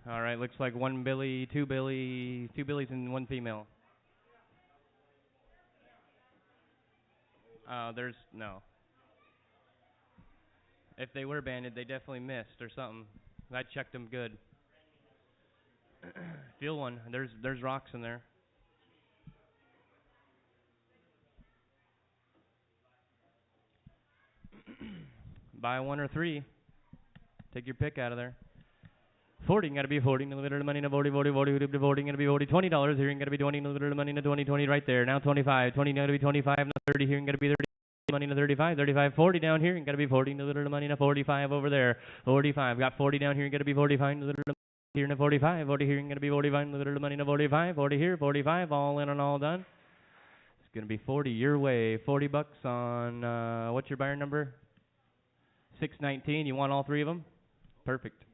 All right, looks like one billy, two billies, and one female. There's no. If they were banded, they definitely missed or something. I checked them good. Feel one. There's rocks in there. Buy one or three. Take your pick out of there. 40, gotta be 40, a little bit of money, 40, 40, 40, 40, 40, gotta be 40, $20 here, gotta be 20, a little bit of money, 20, 20 right there. Now 25, 20, gotta be 25, 30 here, gotta be 30, money, 35, 35, 40 down here, gotta be 40, a little bit of money, 45 over there, 45, got 40 down here, gotta be 45, a little bit of here, 45, 40 here, gotta be 45, a little bit of money, 45, 40 here, 45, all in and all done. It's gonna be 40 your way, 40 bucks on, what's your buyer number? 619, you want all three of them? Perfect.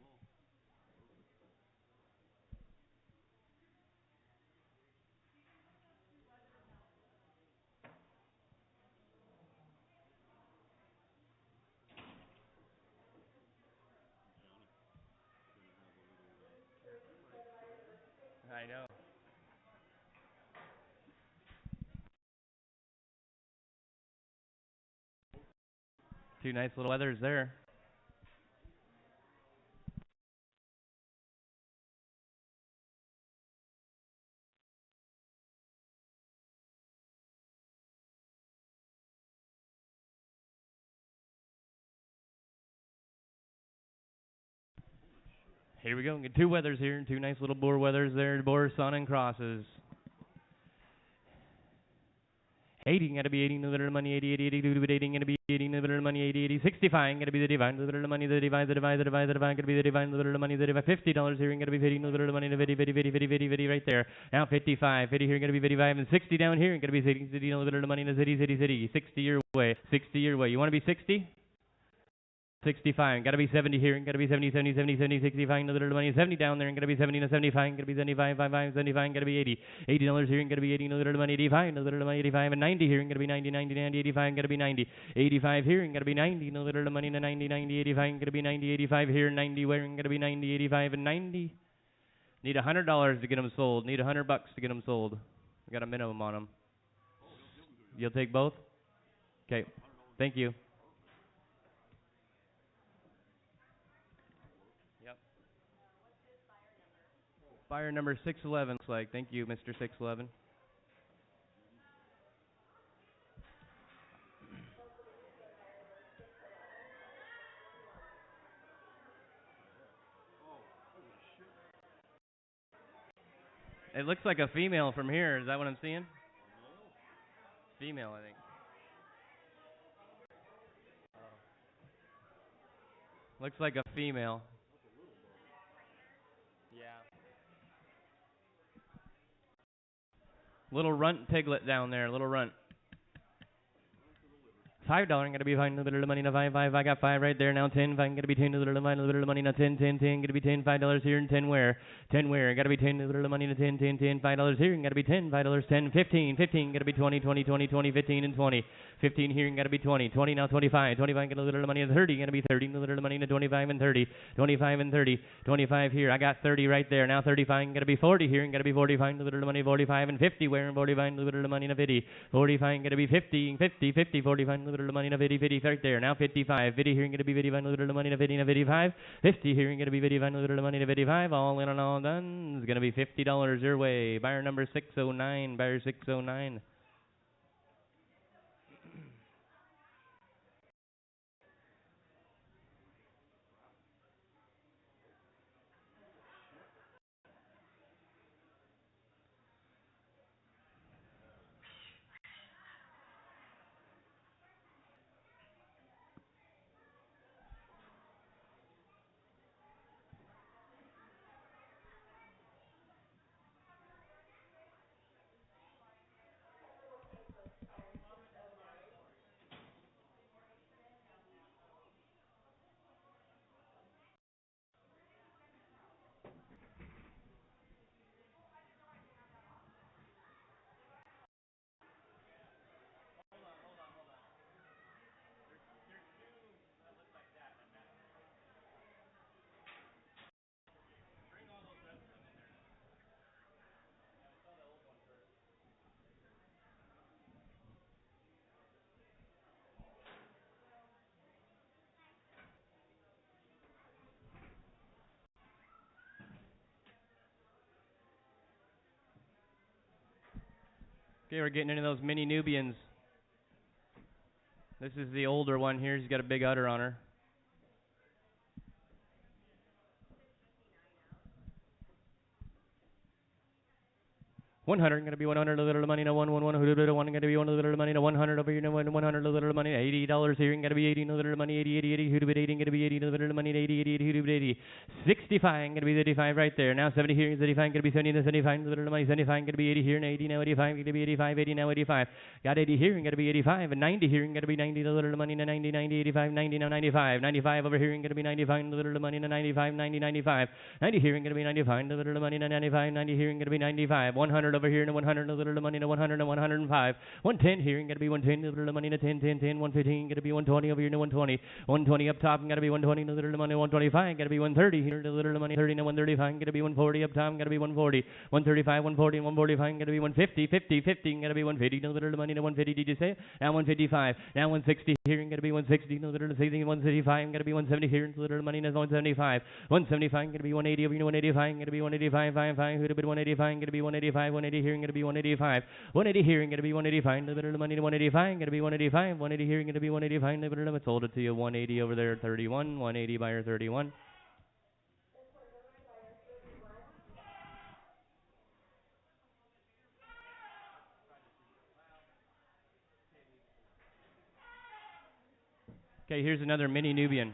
I know. Two nice little weathers there. Here we go. Get two weathers here, two nice little boar weathers there. Boar, sun, and crosses. 80, gotta be 80, little money, 80, 80, 80, 80, gotta be 80, little money, 80, 80, 65, gotta be the divine, little money, the divine, gotta be the divine, little money, the divine, $50 here, gotta be 50, little money, 50, 50, 50, 50, 50, 50 right there. Now 55, 50 here, gotta be 55, and 60 down here, gotta be 60, little money in the city, 60 your way, 60 your way. You wanna be 60? 65, gotta be 70 here, and gotta be 70, 70, 70, 70, 65, another money, 70 down there, and gotta be 70 to 75, gotta be 75, 55, 75, gotta be 80, $80 here, and gotta be 80, another money, 85, another money, 85, and 90 here, and gotta be 90, 90, 90, 85, gotta be 90, 85 here, and gotta be 90, another money, 90, 90, 85, and gotta be 90, 85 here, 90 where, and gotta be 90, 85, and 90. Need $100 to get them sold. Need $100 to get them sold. I got a minimum on them. You'll take both? Okay. Thank you. Buyer number 611 looks like. Thank you, Mr. 611. It looks like a female from here. Is that what I'm seeing? Female, I think. Looks like a female. Yeah. Little runt piglet down there. Little runt. $5, gonna be fine, a little money, 5, I got 5 right there, now 10, fine, gonna be 10, a little money, now 10, 10, 10, gonna be 10, $5 here, and 10 where, gotta be 10, a little money, now 10, 10, 10, $5 here, and gotta be 10, $5, 10, 15, 15, gotta be 20, 20, 20, 20, 15, and 20, 15 here, and gotta be 20, 20, now 25, 25, get a little money, and 30, gonna be 30, a little money, now 25, and 30, 25, and 30, 25 here, I got 30 right there, now 35, gonna be 40 here, and gotta be 45, a little money, 45, and 50, where, and 45, a little money, now 50, 45, gonna be 50, 50, 50, 45, little money, na 50, 50 right there. Now 55, 50 here, going to be 55, little money, na 50, na 55, 50 here, going to be 55, little money, na 55, all in and all done. It's going to be $50 your way. Buyer number 609, buyer 609. Okay, we're getting into those mini Nubians. This is the older one here. She's got a big udder on her. 100 going to be 100 a little money, no 111 who did one going to be 1 little money, no 100 over here, no 100 a little money, $80 here, going to be 80 no little money, 80 80 80 who did 80 going to be 80 no little money, 80 80 80 who did 80, 65 going to be 85 right there. Now 70 here, 75 going to be 70, 75 little money, 75 going to be 80 here, and 80 now 85 going to be 85, 80 now 85. Got 80 here, going to be 85, and 90 here, going to be 90 little money, 90 90 85 90 now 95, 95 over here, going to be 95 little money, 95 90 95, 90 here, going to be 95 little money, 95 90 here, going to be 95, 100 over here, and 100 little money, 100 and 105, 110 here, and going to be 110 little money, 10 10 10, 115 going to be 120 over here, 120, 120 up top, and got to be 120 little money, 125 got to be 130 here, little money, 30 and 135 going to be 140 up top, got to be 140, 135 140 and 145 going to be 150, 50 50 going to be 150 little money, 150 did you say? Now 155, now 160 here, and going to be 160 little 60, 165 going to be 170 here, little money, 175, 175 going to be 180 over here, 185 going to be 185 5 5 who to be 185 going to be 185 180 here, going to be 185, 180 here, going to be 185 little money, 185 going to be 185, 180 here, going to be 185 little. Let's hold it to you, 180 over there, 31, 180 buyer 31. Okay, here's another mini Nubian.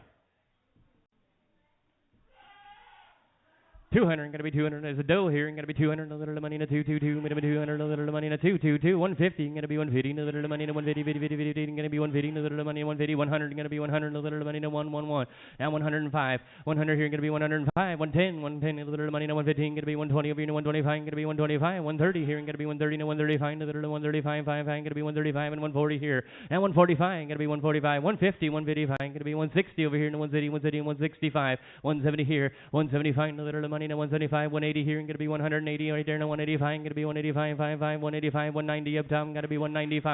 200 going to be 200 as a doe here, and going to be 200 a little money, 222 going to be 200 a little money, 222 150 going to be 150 a little money, 150 50 50 50 going to be 150 a little money, 150 100 going to be 100 a little money, 111 now 105 100 here going to be 105 110 110 a little money, 115 going to be 120 over here, 125 going to be 125 130 here going to be 130 135 a little 135 5 going to be 135 and 140 here, and 145 going to be 145 150 155 going to be 160 over here, 160 160 165 170 here, 175 a little money, 175 180 here, and going to be 180 right there, now 185 going to be 185 55 185 190 up top, got to be 195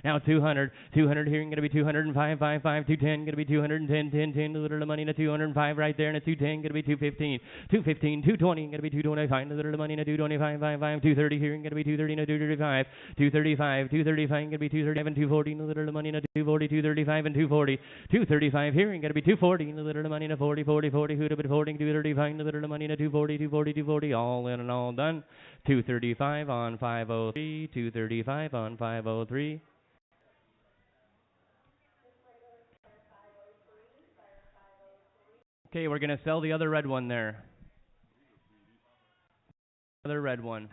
now 200 200 here, and going to be 205 55 210 going to be 210 10 10 a little money, 205 right there, and 210 going to be 215 215 220 going to be 225 a little money, 225 55 230 here, and going to be 230 235 235 235 going to be 235 and 240 a little money, 240 235 and 240 235 here, and going to be 240 a little money, 40 40 40 who to be 40 235 a little money, 240 240 240 all in and all done. 235 on 503 235 on 503. Okay, we're going to sell the other red one there. Other red one.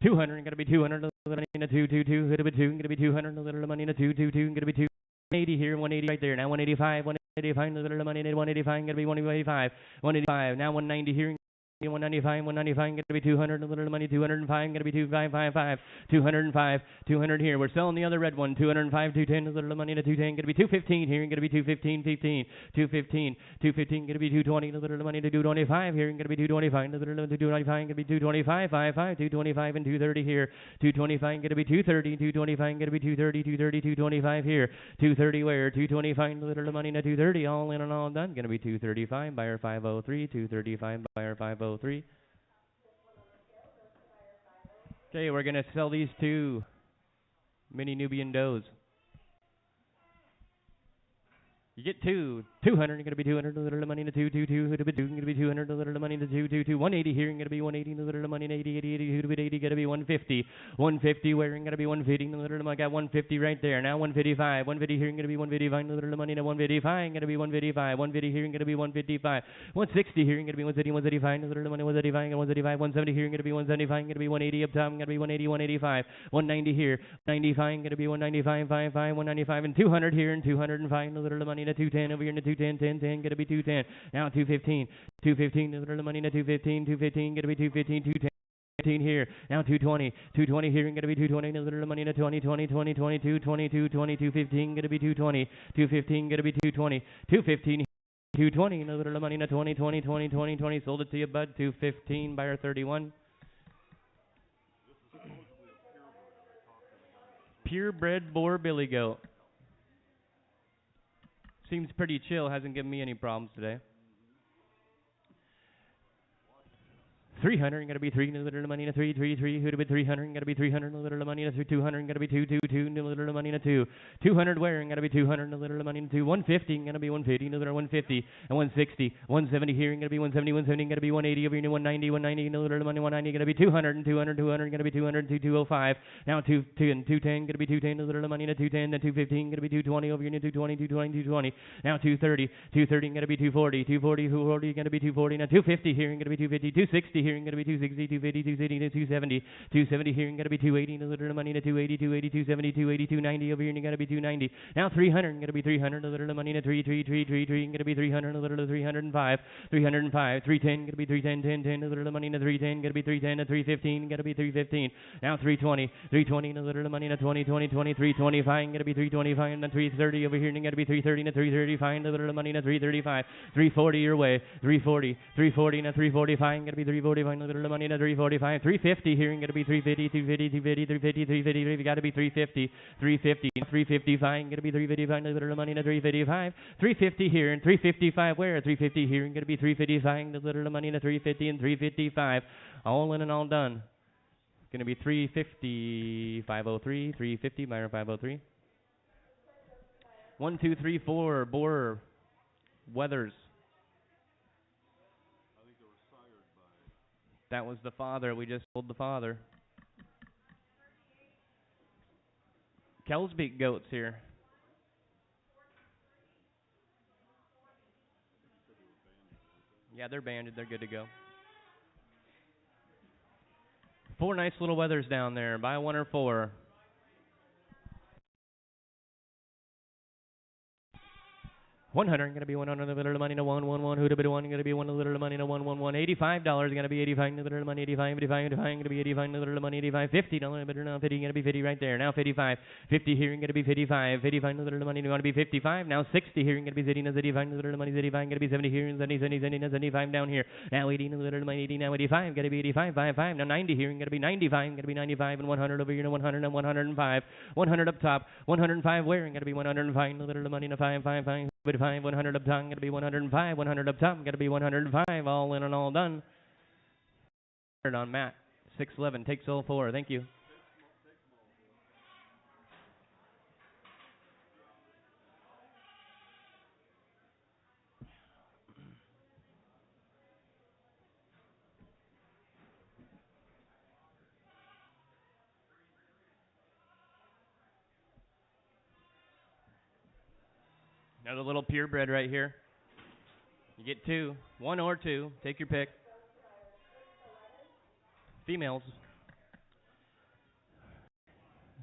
200 going to be 200 a little money, 222 who to be 2 going to be 200 a little money, 222 going to be 280 here, 180 right there, now 185 185 a little money, 185 going to be 185 185 now 190 here, 195 195 going to be 200 a little money, 205 going to be 2555 205 200 here, we're selling the other red one, 205 210 a little money, 210 going to be 215 here, going to be 215 15 215 215 going to be 220 a little money, 225 here, going to be 225 a little 225 going to be 225 55 225 and 230 here, 225 going to be 230 225 going to be 230 230 225 here, 230 where, 225 a little money, 230 all in and all done, going to be 235 buyer 503 235 buyer 503. Okay, we're going to sell these two mini Nubian does. You get 200 going to be 200 a little money, 222 who to be 2 going to be 200 a little money, 222 180 here, going to be 180 a little money, 80 80 80 who to be 80 going to be 150 150 where going to be 150 a little money, got 150 right there, now 155 150 here, going to be 155 a little money, 155 going to be 155 150 here, going to be 155 160 here, going to be 130 135 a little money, 135 135 170 here, going to be 175 going to be 180 up top, going to be 180 185 190 here, 95 going to be 195 55 195 and 200 here, and 205 a little money, 210 over here, 210 10 10 going to be 210 now 215 215 a little money, 215 215 going to be 215 210 here, now 220 220 here, going to be 220 a little money, 20 20 20 22 22 20 215 going to be 220 215 going to be 220 215 220 a little money, 20 20 20 20 20 sold it to you bud, 215 buyer 31. Purebred Boer Billy Goat. Seems pretty chill, hasn't given me any problems today. 300, gonna be 3, little money in a 3, 3, 3, who'd have been 300, gonna be 300, little money in a 200, gonna be 2, 2, 2, little money in a 2, 200 wearing, gonna be 200, little money in a 2, 150, gonna be 150, little 150, and 160, 170 here, gonna be 170, 170, gonna be 180 over here, 190, 190, little money 190, gonna be 200, and 200, 200, gonna be 200, 205, now 210, gonna be 210, little money in a 210, then 215, gonna be 220 over here, 220, 220, 220, now 230, 230, gonna be 240, 240, 240, gonna be 240, now 250 here, gonna be 250, 260 here, gonna be 260, 250, 280, 270, 270 here, gonna be 280, little money to 280, 280, 270, 280, 290 over here, gonna be 290, now 300, gonna be 300, little money to 3, 3, 3, 3, 3, gonna be 300, little 305, 305, 310, gonna be 310, 10, 10, little money to 310, gonna be 310 to 315, gonna be 315, now 320, 320, little money to 20, 20, 20, 325, gonna be 325, and then 330 over here, gonna be 330 to 335, little money to 335, 340 your way, 340, 340 to 345, gonna be 345, little money to 345, 350 here, gonna be 350, 250, 250, 350, 350, gotta be 350, 350, 355, gonna be 355, little money to 355, 350 here, and 355 where? 350 here, gonna be 355, little money to 350 and 355, all in and all done. Gonna be 350, 503, 350, minor 503. 1, 2, 3, 4, Boer, Weathers. I think they were sired by. That was the father. We just told the father. Kelsbeek goats here. Yeah, they're banded. They're good to go. 4 nice little Weathers down there. Buy 1 or 4. 100 gonna be 100 little money to 111. Who'd have been 1 gonna be 1 little money to 111. $85 gonna be 85 little money 85 85 85 gonna be 85 little money 85 $50 better now 50 gonna be 50 right there now 55 50 here gonna be 55 55 little money gonna be 55 now 60 here gonna be 80 85 little money 85 gonna be 70 here and 70 75 down here now 80 little money 80 now 85 gonna be 85 55 now 90 here gonna be 95 gonna be 95 and 100 over here to 100 and 105 100 up top 105 where gonna be 105 little money to 5 5 5 5 100 up top, gotta be 105, 100 up top, gotta be 105, all in and all done. On Matt, 611, takes all 4, thank you. Another little purebred right here. You get 2, 1 or 2. Take your pick. Females.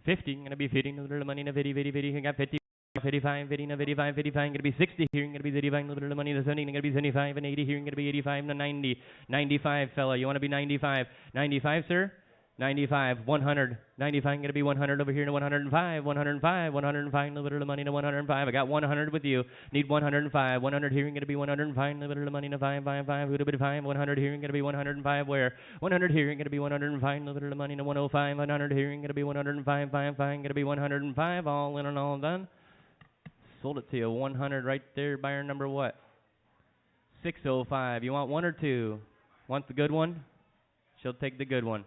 50. Gonna be 50. Little money na 50, 50, 50. Got 50. 55, 50, 55, 55, gonna be 60 here, gonna be 35, little money, the 70, gonna be 75, and 80 here, gonna be 85, and 90, 95, fella, you wanna be 95, 95, sir? 95, 100, 95, gonna be 100 over here to 105, 105, 105, little money to 105. I got 100 with you. Need 105, 100 here, gonna be 105, little money to 5, 5, 5, who'd have been 5, 100 here, gonna be 105. Where? 100 here, gonna be 105, little money to 105, 100 here, gonna be 105, 5, 5, gonna be 105. All in and all done. Sold it to you. 100 right there. Buyer number what? 605. You want 1 or 2? Want the good one? She'll take the good one.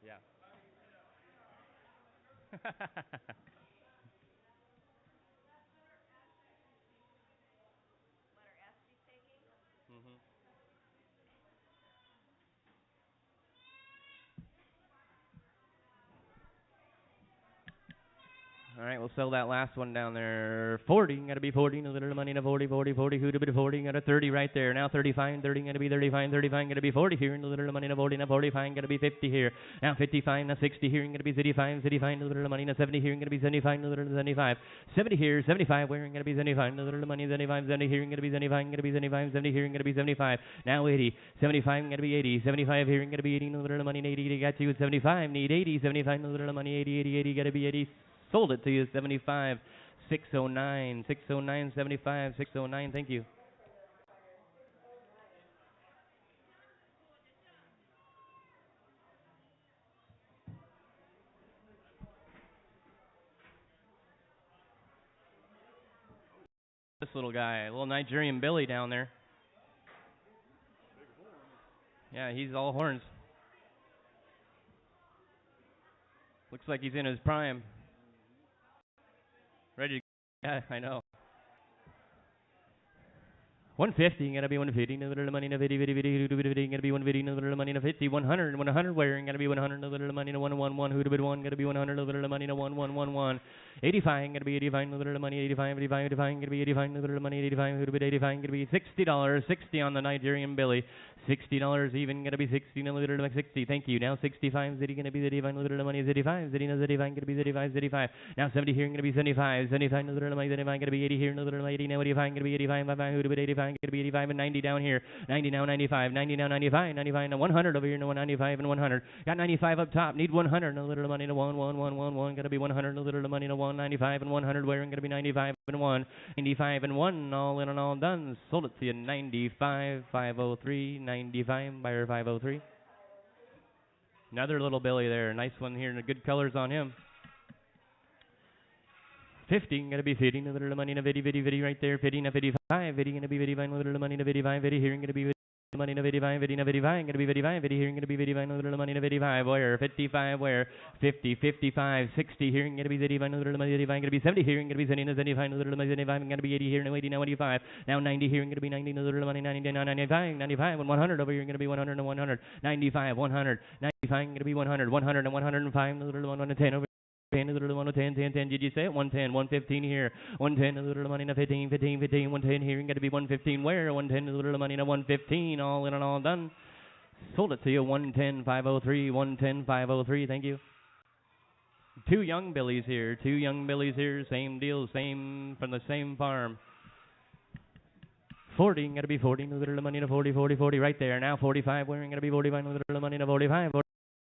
Yeah. All right, we'll sell that last one down there. 40, got to be 40, a little money to 40, 40, 40, who'd have been 40, got a 30 right there. Now 35, 30, got to be 35, 35, got to be 40 here, and a little money to 40, now 45, got to be 50 here. Now 55, now 60 here, got to be 75, 75, a little money, now 70 here, got to be 75, a little 75. 70 here, 75, where, got to be 75, a little money, 75, 70 here, got to be 75, got to be 75, 70 here, got to be 75. Now 80, 75, got to be 80, 75 here, got to be 80, a little money, 80, got you at 75, need 80, 75, a little money, 80, 80, 80, got to be 80. Sold it to you, 75, 609, 609, 75, 609, thank you. This little guy, a little Nigerian billy down there. Yeah, he's all horns. Looks like he's in his prime. Ready to yeah, I know. 150, gotta be 150, no little money, no bitty, bitty, bitty, gotta be 150, no little money, no 50, 100, 100 wearing, gotta be 100, no little money, no 111, who to bid one, gotta be 100, no little money, no 1111, 85, gotta be 85, no little money, 85, 85, 85, gotta be 85, no little money, 85, who to bid 85, gotta be $60, 60 on the Nigerian billy, $60 even, gonna be 60, no little like 60, thank you, now 65, zitty, gonna be zitty, no little money, 85, zitty, no 85, gonna be 85, 85, now 70 here, gonna be 75, 75, no little money, 75, gonna be 80 here, no little 80, now 85, gonna be 85, 55, who to bid 85, gonna be 85 and 90 down here, 90 now 95, 90 now 95, 95 now 100 over here, no 95 and 100, got 95 up top, need 100, no little money, no 1, gotta be 100, no little money, no 195 and 100, wearing, gonna be 95 and 1, 95 and 1, all in and all done, sold it to you, 95, 503, 95, buyer 503. Another little billy there, nice one here, and good colors on him. 50, gonna be 50, no little money, no viddy right there, 50, no 55, 50, gonna be 55, no little money, no 55, 50 here, gonna be money, no 55, 50, no 55, gonna be 55, 50 here, gonna be 55, no little money, no 55, where, 55, where, 50, 55, 60 here, gonna be 35, no little money, 85, gonna be 70 here, gonna be 70, no 75, no little money, 75, gonna be 80 here, no 80, no 85, now 90 here, gonna be 90, no little money, 90, now 95, 95, and 100 over here, gonna be 100, and 100, 95, 100, 95, gonna be 100, 100, and 105, no little 110 over 10, a little 110, 10, 10, did you say it? 110, 115 here, 110, a little money, 15, 15, 15, 110 here, got to be 115 where? 110, a little money, 115, all in and all done. Sold it to you, 110, 503, 110, 503, thank you. Two young billies here, same deal, same, from the same farm. 40, got to be 40, a little money, 40, 40, 40, right there. Now 45, wearing, got to be 45, a little money, 45,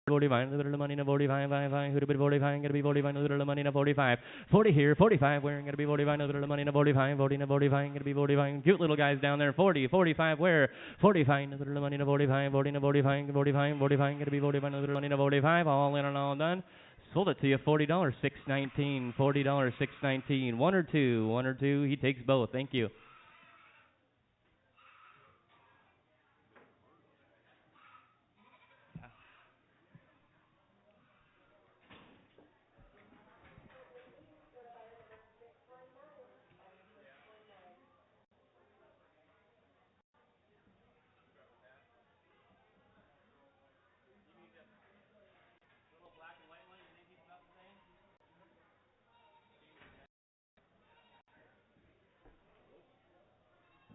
45, little money, 45, 5, who'd have been 45, gonna be 45, little money, 45, 40 here, 45, wearing, gonna be 45, little money, 45, 40, 45, gonna be 45, cute little guys down there, 40, 45, where, 45, little money, 45, 40, 45, 45, 45, gonna be 45, little money, 45, all in and all done. Sold it to you, $40, $6.19, $40, $6.19, one or two, he takes both, thank you.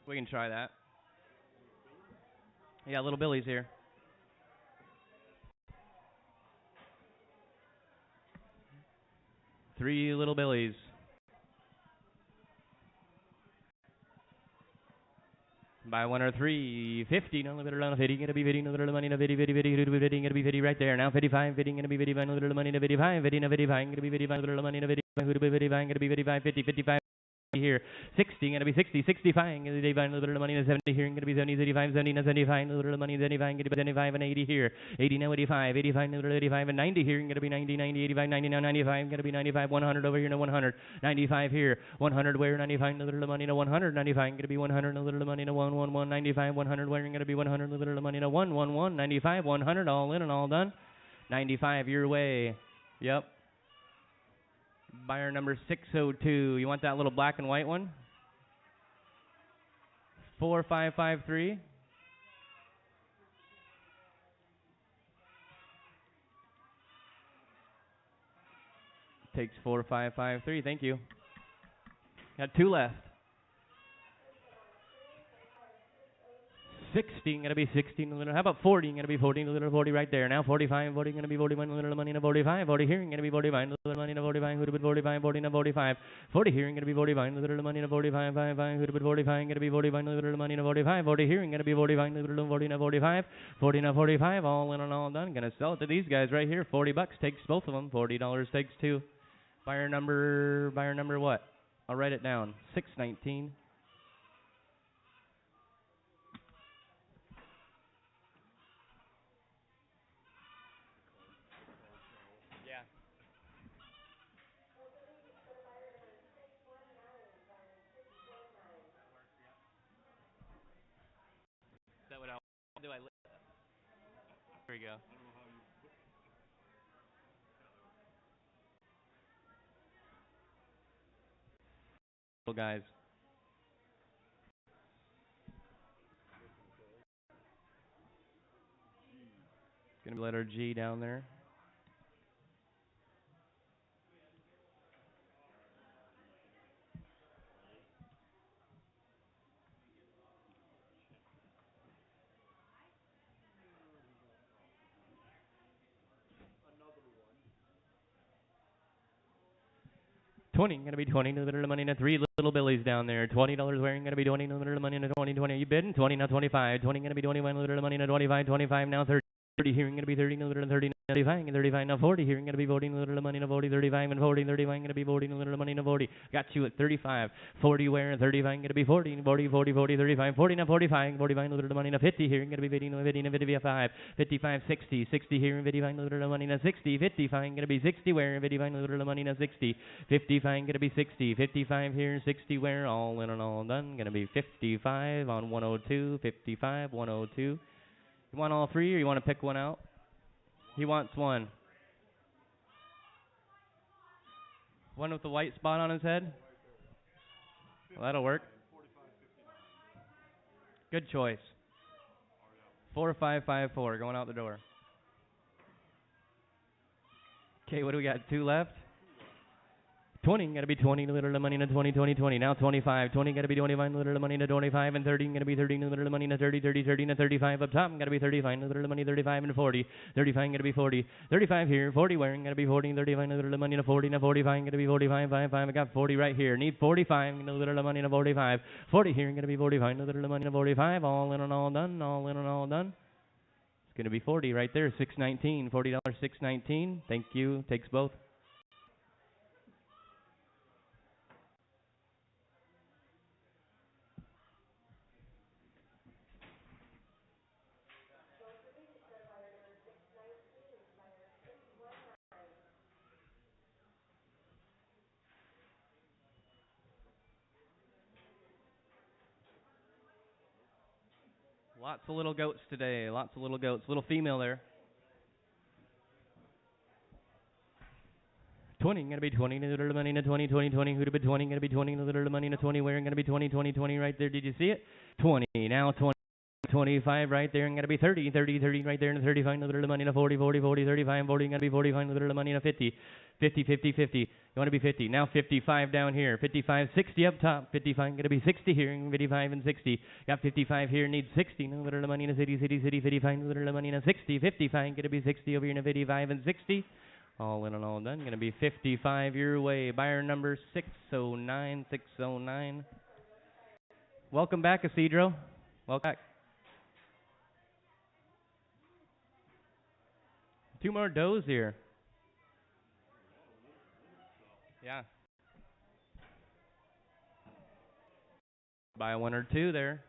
We can try that. Yeah, little Billy's here. Three little Billies. Buy one or three, 50, no little on 50, gonna be 50, no little money, no 50, 50, 50, 50, 50, gonna be 50 right there. Now 55, 50, gonna be 55, no little money, no 55, 50, no 55, gonna be 55, no little money, no 55, who to be 55, gonna be 55, 50, 55. Here, 60, gonna be 60, 65, gonna be 85, little money, 70 here, gonna be 70, 85, 70, 75, little money, 75, gonna be 75 and 80 here, 80 now 85, 85, little 85 and 90 here, gonna be 90, 90, 85, 90 now 95, gonna be 95, 100 over here, no 100, 95 here, 100 where 95, little money, no 100, 95, gonna be 100, little money, no 111, 95, 100 where gonna be 100, little money, no 111, 95, 100, all in and all done, 95 your way, yep. Buyer number 602. You want that little black and white one? 4553. Takes 4553. Thank you. Got two left. 60, gonna be 16, how about 40, gonna be 40, little 40 right there. Now 45, 40, gonna be 41, little money, 45, 40 here, gonna be 45, little money, 45, who'd have been 45, 40, 45, 40 here, gonna be 45, little money, 45, 5, who'd have been 45, gonna be 45, little money, 45, 40 here, gonna be 45, little 40, 45, 40, 45, all in and all done. Gonna sell it to these guys right here, $40 takes both of them, $40 takes two. Buyer number what? I'll write it down, 619. That would do I There we go. Little guys. Gonna be letter G down there. $20, gonna be 20 to the middle of money, and 3 little billies down there. $20 wearing, gonna be 20 to the middle of money, and 20, 20. Are you bidding? 20 now, 25. 20 gonna be 21 to the middle of money, and 25, 25 now, 30. 30 here, gonna be 30 to the middle, 30, 35, and 35 now, 40 here, gonna be 40 to the middle of money, and 40, 35, and 40, 35, gonna be 40 to the middle of money, and 40. Got you at 35. 40 wearing, 35, gonna be 40, 40, 40, 40, 35, 40 now, 45, 45 to the middle of money, and 50 here, gonna be 50, 50, 55, 55, 60, 60 here, and 55 to the middle of money, and 60, 55, gonna be 60 wearing, 55 to the middle of money, and 60, 55, gonna be 60, 55 here, 60 where, all in and all done, gonna be 55 on 102, 55, 102. You want all three, or you want to pick one out? He wants one. One with the white spot on his head? Well, that'll work. Good choice. 4554 going out the door. Okay, what do we got? 2 left? 20, gotta be 20 to the middle of money, and 20, 20, 20. Now 25. 20, gotta be 25 to the middle of money, and 25, and 30, gotta be 30 to the middle of money, and 30, 30, 30, and 35 up top. Gotta be 35 to the middle of money, 35, and 40. 35, gotta be 40. 35 here, 40 wearing, gotta be 40, and 35 to the middle of money, and 40, and 45, gotta be 45, 5, 5. I got 40 right here. Need 45 to the middle of money, and 45. 40 here, gonna be 45 to the middle of money, and 45. All in and all done, all in and all done. It's gonna be 40 right there, $619. $40, $619. Thank you. Takes both. Lots of little goats today. Lots of little goats. Little female there. 20, gonna be 20 to the little money, and 20, 20, 20. Who'd have been 20? Gonna be 20 to the little money, and 20 wearing, gonna be 20, 20, 20 right there. Did you see it? 20. Now 20. 25 right there, and gonna be 30, 30, 30 right there, and 35 to the little money, and 40, 40, 40, 35, 40, gonna be 45 to the little money, and 50, 50, 50, 50. You want to be 50. Now 55 down here, 55, 60 up top, 55, gonna be 60 here, and 55 and 60. Got 55 here, needs 60, no little money, and city, city, city, 55 to the little money, and 60, 55, gonna be 60 over here, and 55 and 60. All in and all done, gonna be 55 your way. Buyer number 609, 609. Welcome back, Isidro. Welcome back. 2 more does here. Yeah. Buy 1 or 2 there.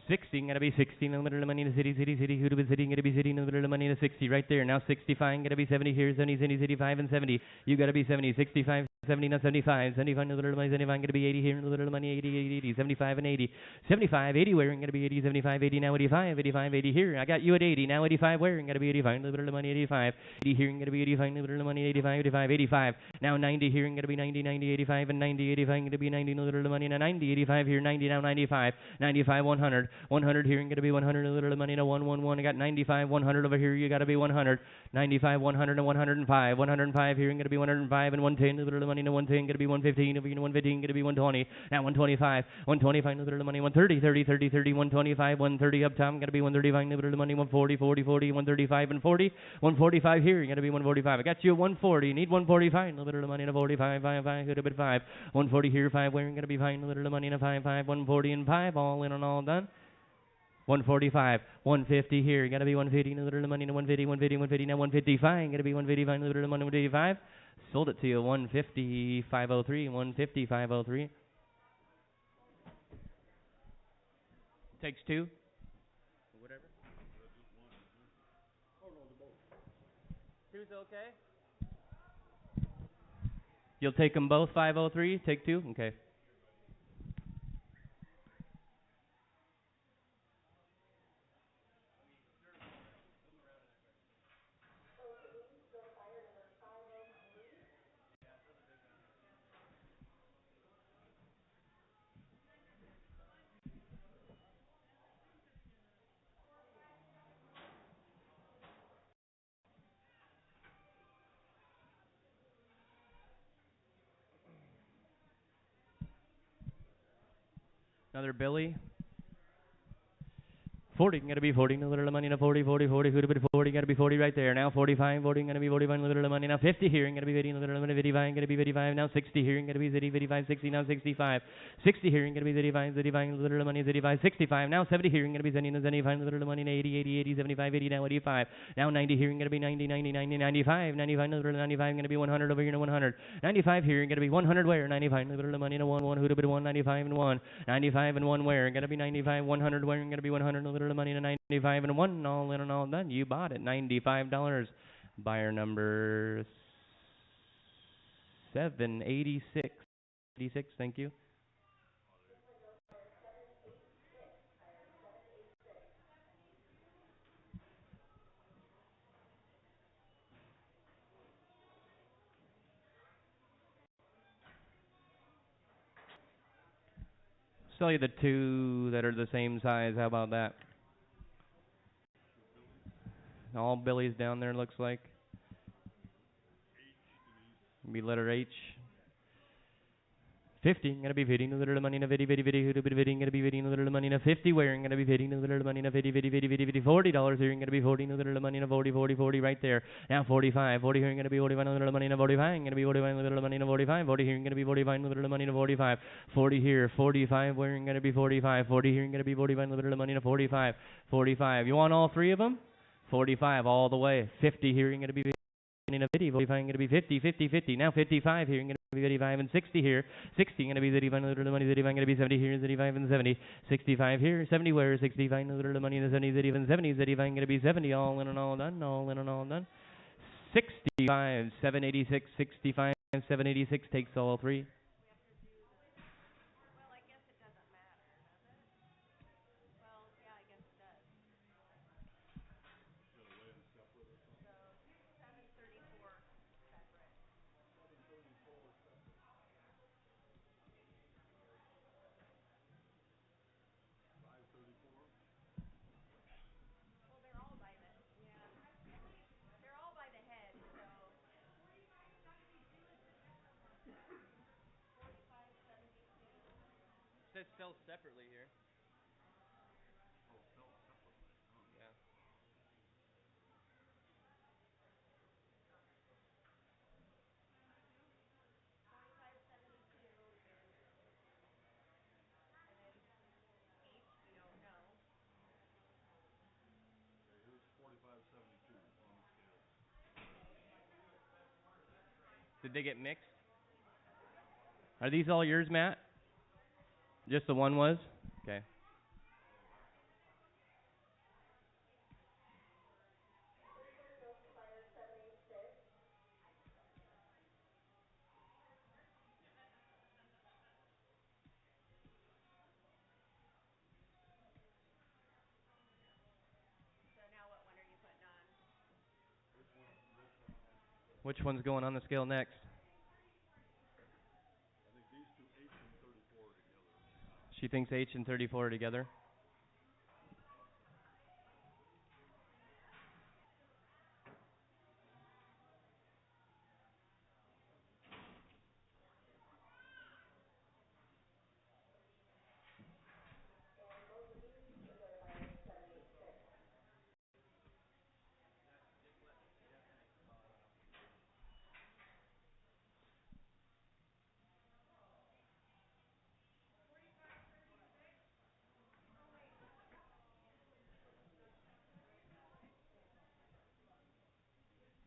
60, gonna be 60 in the middle of the money in the city, city, city. Who'd have been sitting, gonna be sitting in the middle of the money in the 60 right there. Now 65, gonna be 70 here, 70, 70, 75, and 70. You gotta be 70, 65, 70, not 75. 75 in the middle of the money, 75, gonna be 80 here in the middle of the money, 80, 80, 80, 75, and 80. 75, 80 wearing, gonna be 80, 75, 80, now 85, 85, 80 here. I got you at 80, now 85 wearing, gonna be 85 in the middle of the money, 85. 80 here, gonna be 85 in the middle of the money, 85, 85, 85. Now 90 here, gonna be 90, 90, 85, and 90, 85, gonna be 90 in the middle of the money, and 90, 85 here, 90, now 95. 95, 100. 100 here, gonna be 100 in the middle of the money, and 111. I got 95, 100 over here, you gotta be 100. 95, 100, and 105. 105 here, gonna be 105, and 110 in the middle of the money, and 110, gonna be 115, over here, 115, gonna be 120. Now 125, 125 in the middle of the money, 130, 30, 30, 30, 125, 130 up top, gonna be 135 in the middle of the money, 140, 40, 40, 135, and 40. 145 here, gonna be 145. I got you at 140, need 145 in the middle of the money, and a 45, 5, 5, could have been 5. 140 here, 5, wearing, gonna be 5 in the middle of the money, and a 5, 5, 140 and 5, all in and all done. 145, 150 here, gotta be 150 in the middle of the money, and 150, 150, 150, now 155, gotta be 155 in the middle of the money, 155. Sold it to you, 150, 503, 150, 503. Takes 2. Whatever. Two's okay? You'll take them both, 503, take 2? Okay. Another billy. 40, gonna be 40, no little money, no 40, 40, 40, who'd have been 40, gotta be 40 right there. Now 45, 40, gonna be 45, no little money, now 50 here, gonna be 50, no little money, 55, gonna be 55, now 60 here, gonna be 50, 55, 60, now 65, 60 here, gonna be 35, 35, no little money, 35, 65, now 70 here, gonna be 70, no 75, no little money, 80, 80, 80, 75, 80, now 85, now 90 here, gonna be 90, 90, 90, 95, 95, no little 95, gonna be 100 over here, no 100, 95 here, gonna be 100 where, 95, no little money, no 1, 1, who'd have been 1, 95 and 1, 95 and 1 where, gonna be 95, 100 where, gonna be 100, no little money, no 95 and 1, all in and all done. You bought it, $95. Buyer number 786. 86, thank you. Sell you the two that are the same size. How about that? All billies down there, looks like. Be letter H. 50, gonna be 50, no little money, no 50, 50, 50, who'd have been 50, gonna be 50, no little money, no 50, wearing, gonna be 50, no little money, no 50, 50, 50, 50, 50, $40 here, gonna be 40, no little money, no 40, 40, 40, right there. Now 45, 40 here, gonna be 45, no little money, no 45, gonna be 45, no little money, no 45, 40 here, gonna be 45, no little money, no 45, 40 here, 45, wearing, gonna be 45, 40 here, gonna be 45, no little money, no 45, 45. You want all three of them? 45 all the way. 50 here, gonna be 50, 45, gonna be 50, 50, 50. Now 55 here, gonna be 55 and 60 here. 60 gonna be 35, little money, 35 gonna be 70 here, 35 and 70. 65 here, 70 where, 65 little money, 70, 35 and 70, 35 gonna be 70, all in and all done, all in and all done. 65, 786, 65, 786 takes all three. It says sell separately here. Yeah. Did they get mixed? Are these all yours, Matt? Just the one was? Okay. Which one's going on the scale next? She thinks H and 34 are together.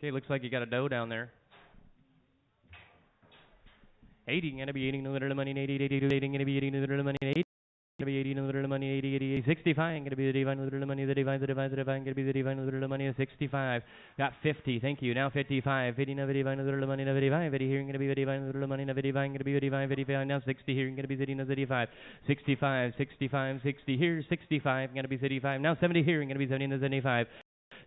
Okay, looks like you got a doe down there. 80, gonna be 80, no little money, 80, 80, 80, gonna be 80, no little money, 80. Gonna be 80, no little money, 80, 80, 80, 65, gonna be the divine, no little money, the divine, gonna be the divine, no little money, 65. Got 50, thank you. Now 55, 50, no divine, no little money, no 55, 80 here, gonna be the divine, no little money, no divine, gonna be the divine, 55. Now 60 here, gonna be the no 35, 65, 65, 60 here, 65, gonna be 35. Now 70 here, gonna be 70 no 75.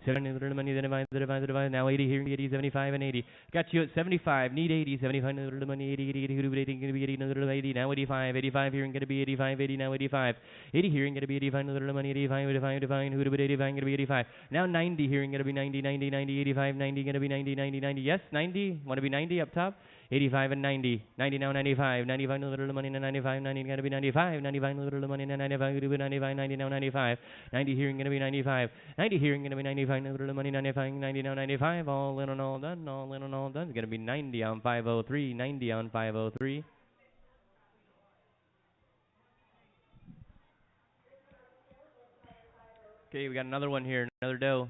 70 little money, the divine, now 80 here, 80, 75 and 80. Got you at 75, need 80, 75 little money, 80, 80, 80, 80, gonna be 80, little 80, now 85, 85 here, gonna be 85, 80, now 85, 80 here, gonna be 85, little money, 85, 85, 85, who would 85, gonna be 85. Now 90 here, gonna be 90, 90, 90, 85, 90, gonna be 90, 90, 90, yes, 90, wanna be 90 up top? 85 and 90. 90 now 95. 95 no little money, 95. 90 gonna be 95. 95 no little money, 95. Gonna be 95. 90 now 95. 90 here gonna be 95. 90 here gonna be 95. No little money, 95. 90 now 95. All in and all done. All in and all done. It's gonna be 90 on 503. 90 on 503. Okay, we got another one here. Another doe.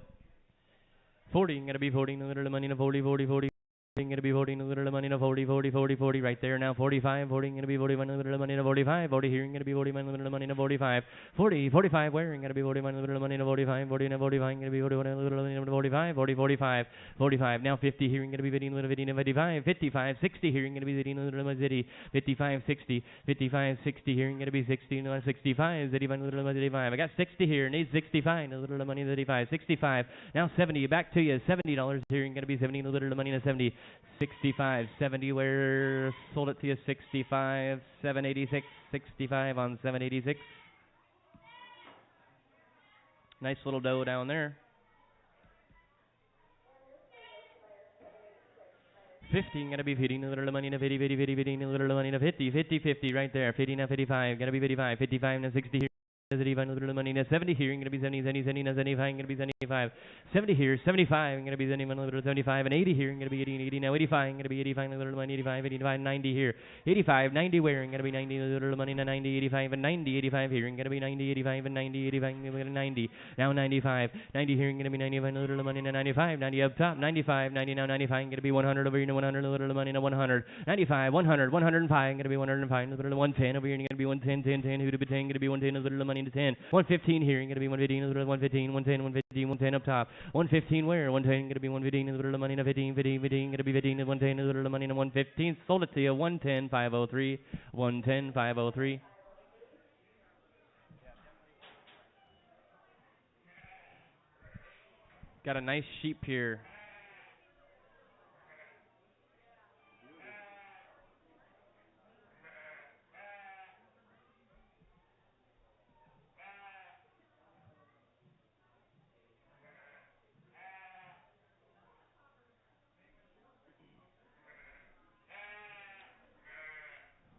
40, gonna be 40, no little money, no 40, 40, 40. Gonna be 40, no little money, no 40, 40, 40, 40, right there now. 45, 40, gonna be 41, no little money, no 45, 40 here, gonna be 41, no little money, no 45, 40, 45, where, gonna be 41, no little money, no 45, 40, no 45, gonna be 41, no little money, no 45, 40, 45, 45, now 50 here, gonna be 50, no 50, no 55, 55, 60 here, gonna be 50, no little money, 55, 60, 55, 60 here, gonna be 60, no 65, 85, no little money, 85, I got 60 here, needs 65, no little money, 85, 65, now 70, back to you, $70 here, gonna be 70, no little money, no 70, 65, 70, where sold it to you, 65, 786, 65 on 786. Nice little doe down there. 50, gonna be 50, no little money, no 50, 50, 50, 50, no little money, no 50, 50, 50, right there, 50, now 55, gonna be 55, 55, now 60 here. 75, no little money, now 70 here, gonna be 70, 70, 70, now 75, gonna be 75, 70 here, 75, gonna be 71, little 75, and 80 here, gonna be 80, 80, now 85, gonna be 85, no little money, 85, 85, 90 here, 85, 90 where, gonna be 90, little money, now 90, 85, and 90, 85 here, gonna be 90, 85, and 90, 85, gonna be 90, now 95, 90 here, gonna be 95, no little money, now 95, 90 up top, 95, 90, now 95, gonna be 100 over here, now 100, little money, now 100, 95, 100, 105, gonna be 105, little 110 over here, gonna be 110, 10, 10, who to be 10, gonna be 110, little money to 10, 115 here, gonna be 115, 115, 110, 115, 110 up top, 115 where, 110, gonna be 115, little money, 15, 15, 15, gonna be 15, 110, little money, 115, sold it to you, 110, 503, 110, 503. Got a nice sheep here.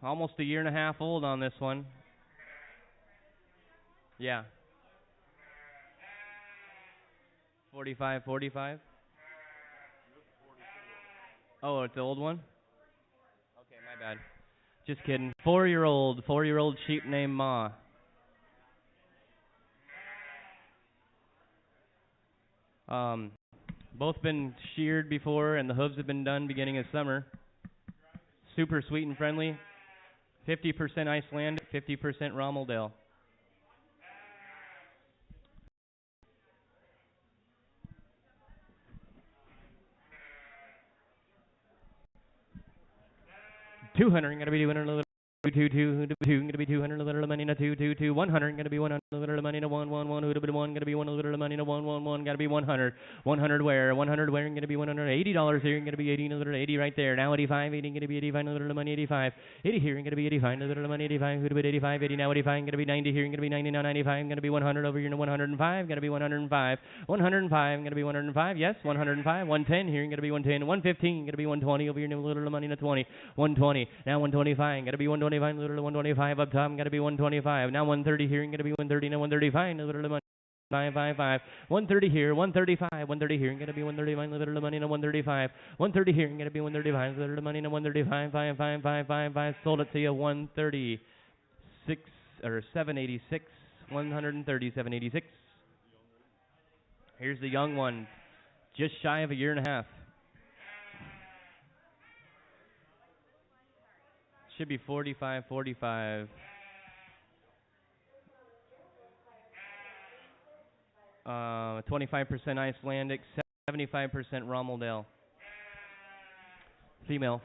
Almost a year and a half old on this one. Yeah. 45, 45. Oh, it's the old one? Okay, my bad. Just kidding. 4-year-old sheep named Ma. Both been sheared before, and the hooves have been done beginning of summer. Super sweet and friendly. 50% Icelandic, 50% Rommeldale. $200 gonna be doing a little. 2 gonna be 200 little money na 2 100 gonna be 100 little money na 1 1 1 who to be 1 gonna be 1 little money na 1 1 1 gotta be 100 100 where gonna be $180 here gonna be 80 little 80 right there now 85 80 gonna be 85 little money 85 80 here gonna be 85 little money 85 who to be 85 80 now 85 gonna be 90 here gonna be 90 now 95 gonna be 100 over here 105 gonna be 105 105 gonna be 105 yes 105 110 here gonna be 110 115 gonna be 120 over here little money na 20 120 now 125 gonna be 125 little 125 up top gotta be 125 now 130 here gonna be 130 now 135 little money 555 130 here 135 130 here gonna be 135 little money now 135 130 here gonna be 135 little money now 135 555 sold it to you 136 or 786 130 786. Here's the young one, just shy of a year and a half. Should be 45, 45. 25% Icelandic, 75% Rommeldale. Female.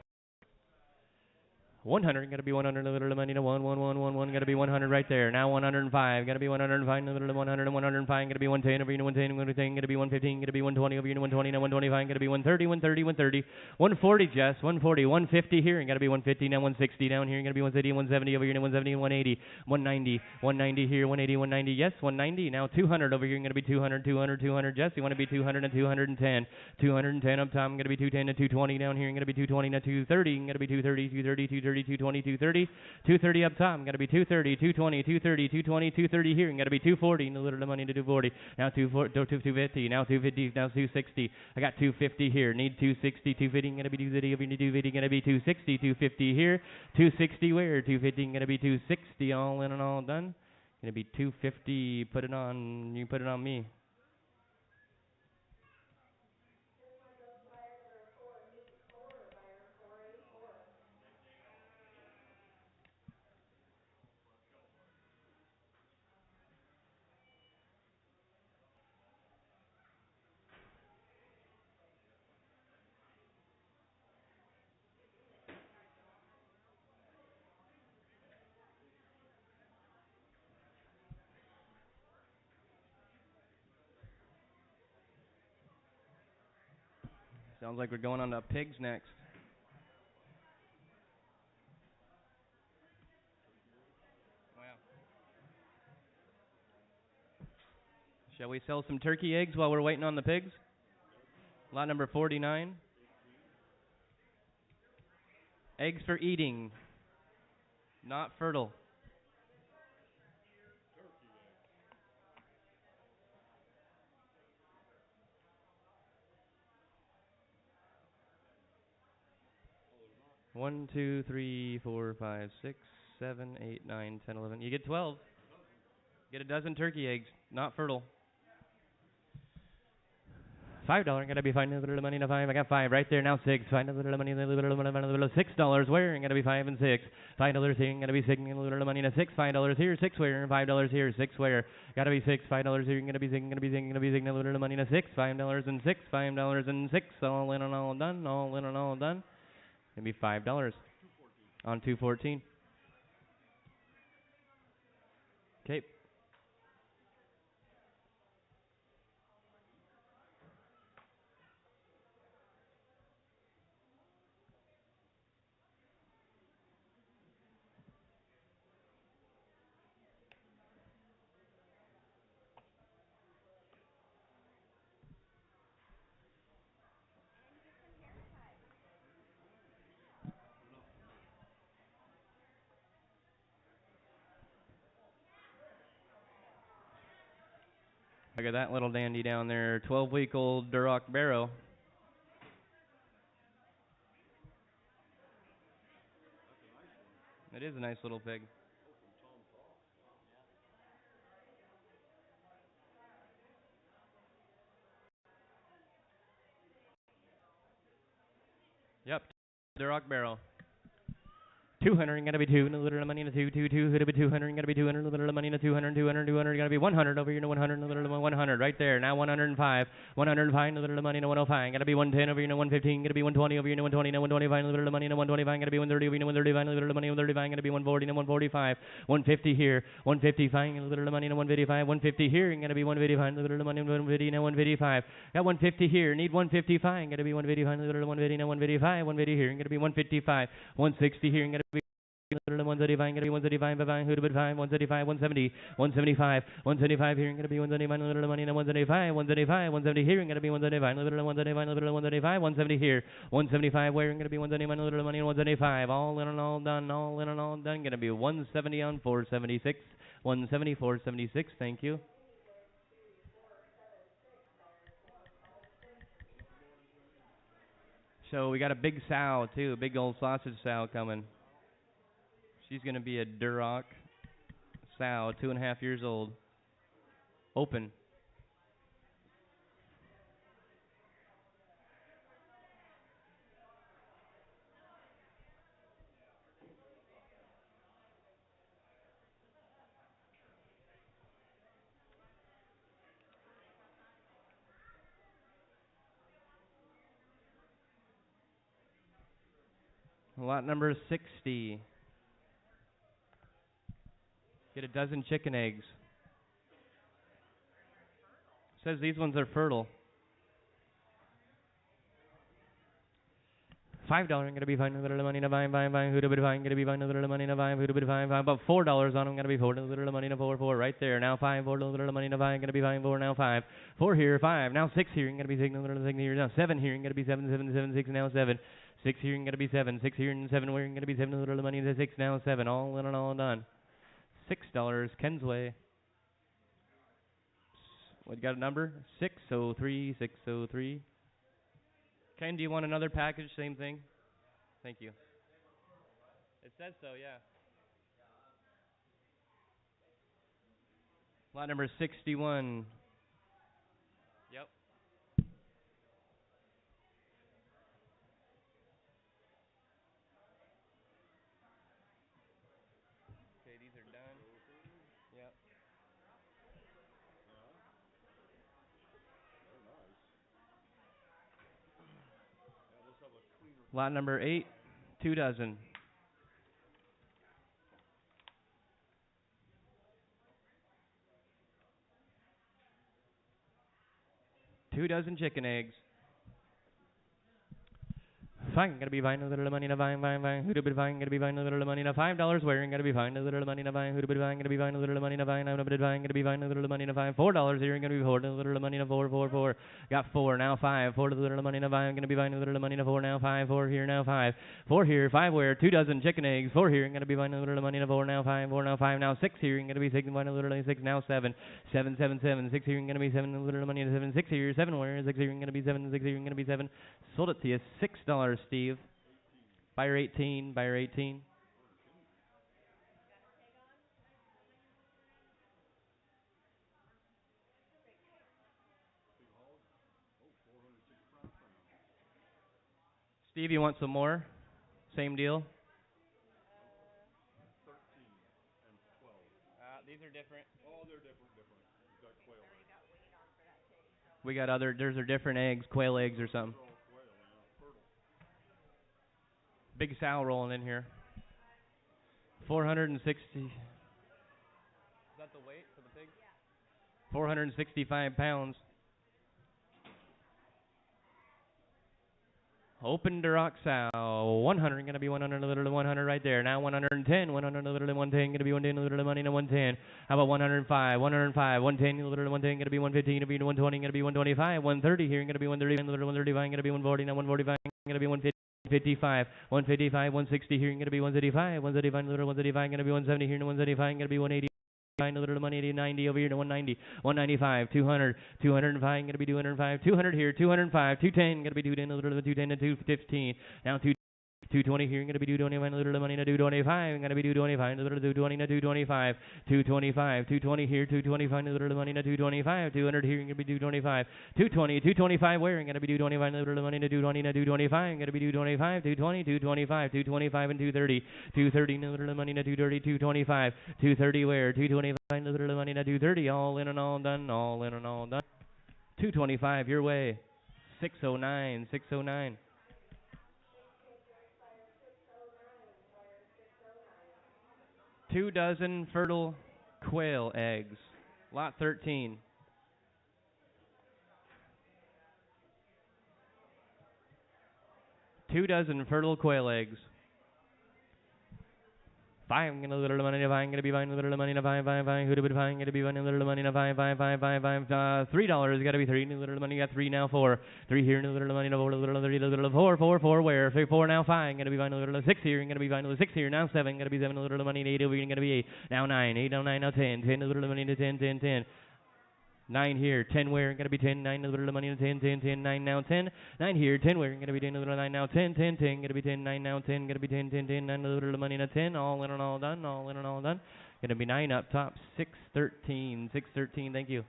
100, gotta be 100, a little money to 1, gotta be 100 right there. Now 105, gotta be 105, a little 100 and 105, gotta be 110 over here, 110, 110, gotta be 115, gotta be 120 over here, 120, now 125, gotta be 130, 130, 130, 140, Jess, 140, 150 here, and gotta be 150, now 160 down here, and gotta be 180, 170 over here, 170, 180, 190, 190 here, 180, 190, yes, 190, now 200 over here, and gonna be 200, 200, 200, Jess, you wanna be 200 and 210, 210 up top, I'm gonna be 210 and 220 down here, and gonna be 220 now 230, and gonna be 230, 230, 230, 220, 230, 230 up top, I'm gonna be 230, 220, 230, 220, 230 here, and gonna be 240, and a little money to 240, now 250, now 250, now 260, I got 250 here, need 260, 250, gonna be 250, over here, 250, gonna be 260, 250 here, 260 where, 250, gonna be 260, all in and all done, gonna be 250, put it on, you put it on me. Sounds like we're going on to pigs next. Wow. Shall we sell some turkey eggs while we're waiting on the pigs? Lot number 49. Eggs for eating, not fertile. One, two, three, 4, 5, 6, 7, 8, 9, 10, 11. You get 12. Get a dozen turkey eggs, not fertile. $5, gotta be fine. A little money to 5. I got 5 right there now. 6. Find a little money. A little $6. Where? Gotta be 5 and 6. $5 here. Gotta be 6. A little money to 6. $5 here. 6 where? $5 here. 6 where? Gotta be 6. $5 here. Gotta be 6. Gotta be 6. Gotta be 6. A little money to 6. $5 and 6. $5 and 6. All in and all done. All in and all done. Gonna be $5 on 214. Okay. Look at that little dandy down there, 12-week-old Duroc Barrow. It is a nice little pig. Yep, Duroc Barrow. 200, gotta be 2, and a little money in a 2, 2, 2, gotta be 200, gotta be 200, a little money in a 200, 200, 200, gotta be 100 over here to 100, a little 100 right there. Now 105, 105, a little money in a 105, gotta be 110 over here to 115, gotta be 120 over here to 120, now 125, a little money in a 125, gotta be 130 over here to 135, a little money in 135, gotta be 140, now 145, 150 here, 155, a little money in a 155, 150 here, and gotta be 155, a little money in 150, now 155, got 150 here, need 155, gotta be 155, a little 150, now 155, 150 here, and gotta be 155, 160 here, and gotta be 135, gonna be 135, 135, 135, 170, 175, 175 here, gonna be 175, a little money, 175, 175, 170 here, gonna be 175, a little 175, a little 175, 170 here, 175 where, gonna be 175, a little money, 175, all in and all done, all in and all done, gonna be 170 on 476, 170, 476, thank you. So we got a big sow too, a big old sausage sow coming. She's going to be a Duroc sow, 2.5 years old. Open. Lot number 60. Get a dozen chicken eggs. Says these ones are fertile. $5 gonna be fine, a little money to buy, who to be fine, gonna be fine, a little money to buy, who to be fine, about $4 on them, gonna be four, a little money to four, right there, now 5, 4, a little money to buy, gonna be fine, 4, now 5, 4 here, 5, now 6 here, gonna be 6, a little 6 here, now 7 here, gonna be 7, 7, 7, 6, now 7, 6 here, gonna be 7, 6 here, and 7, we're gonna be 7, a little money to 6, now 7, all in and all done. $6, Ken's way. What, you got a number? 603, 603. Ken, do you want another package? Same thing? Thank you. It says so, yeah. Lot number 61. Yep. Okay, these are done. Yep. Lot number 8, 2 dozen. 2 dozen chicken eggs. Fine, gonna be fine, a little money to fine, who to be fine, gonna be fine, a little money to $5 wearing, gonna be fine, a little money to fine, who to be fine, gonna be fine, a little money to fine, I'm gonna be fine, gonna be fine, a little money to fine, $4 here, gonna be 4, a little money to 4, got 4, now 5, 4 to the little money to fine, gonna be fine, a little money to 4, now 5, 4 here, now 5, 4 here, 5 where, 2 dozen chicken eggs, 4 here, gonna be fine, a little money to 4, now 5, 4, now 5, now 6 here, gonna be 6, and 1, a little 6, now 7, 7, 7, 7, 6 here, gonna be 7, a little money to 7, 6 here, 7 where, 6 here, gonna be 7, 6 here, gonna be 7, sold it to you, $6, Steve. Buyer 18, buyer 18. Steve, you want some more? Same deal? 13 and 12. These are different. Oh, they're different. You've got quail eggs. We got other, those are different eggs, quail eggs or something. They're all quail, fertile. Big sow rolling in here. 460. Is that the weight for the pig? 465 pounds. Open to rock sow. 100, gonna be 100, a little 100 right there. Now 110, 100, a little 110, gonna be 110, a little money to 110. How about 105, 105, 110, a little 110, gonna be 115, gonna be 120, gonna be 125, 130 here, gonna be 130, a little 135, gonna be 140, now 145, gonna be 155, 155, 160 here, gonna be 135, 135, a little 135, gonna be 170 here, 175, gonna be 180. A little money, 90 over here to 190, 195, 200, 205, gonna be 205, 200 here, 205, 210, gonna be 210, a little bit 210 to 215, now 220 here, gonna be 225, a little money to 225, gonna be 225, a little 220 to 225, 225, 220 here, 225, a little money to 225, 200 here, gonna be 225, 220, 225 where, gonna be 225, a little money to 220 to 225, gonna be 225, 220, 225, 225 and 230, 230, a little money to 230, 225, 230 where, 225, a little money to 230, all in and all done, all in and all done. 225 your way, 609, 609. 2 dozen fertile quail eggs. Lot 13. 2 dozen fertile quail eggs. 5, gonna little money to 5, gonna be fine, little money to 5, who to be fine, gonna be fine, little money to 5, $3, gotta be 3, little money, got 3 now, 4, 3 here, little money to 4, little 3, little 4, where, 4 now, 5, gonna be fine, little 6 here, gonna be fine, little 6 here, now 7, gonna be 7, little money to 8 over here, gonna be 8, now 9, 8 now 9, now 10, 10, little money to 10, 10, 10. 9 here, 10 where, gonna be 10, 9, a little money, 10, 10, 10, 9 now 10, 9 here, 10 where, gonna be 10, a little 9 now 10, 10, 10, gonna be 10, 9 now 10, gonna be 10, 10, 10, 9, a little money to 10, all in and all done, all in and all done. Gonna be 9 up top, 613, 613, thank you.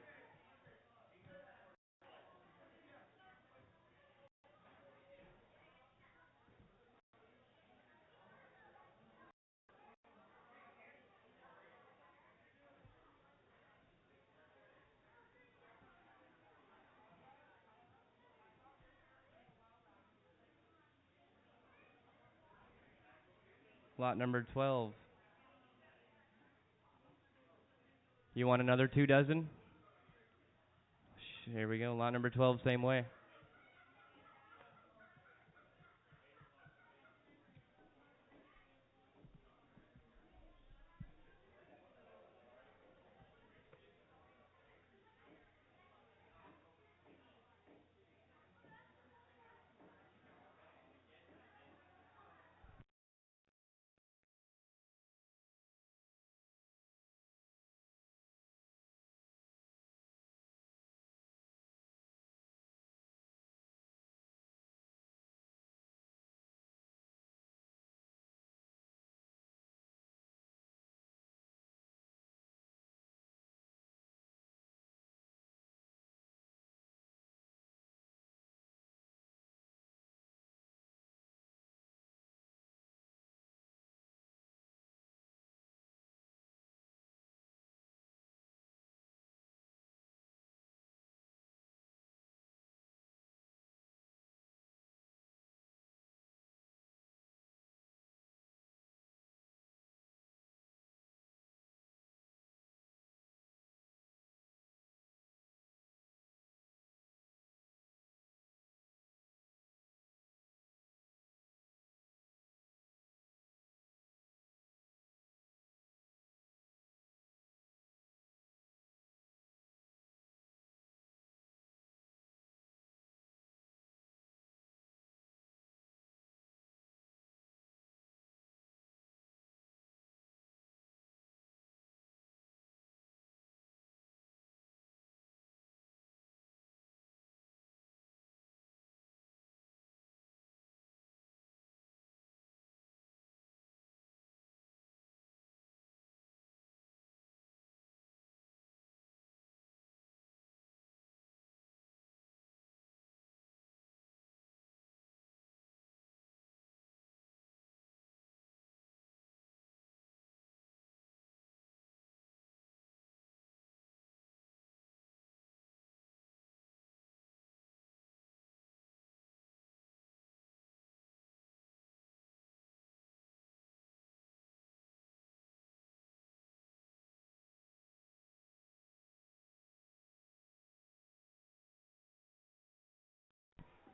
Lot number 12. You want another 2 dozen? Here we go. Lot number 12, same way.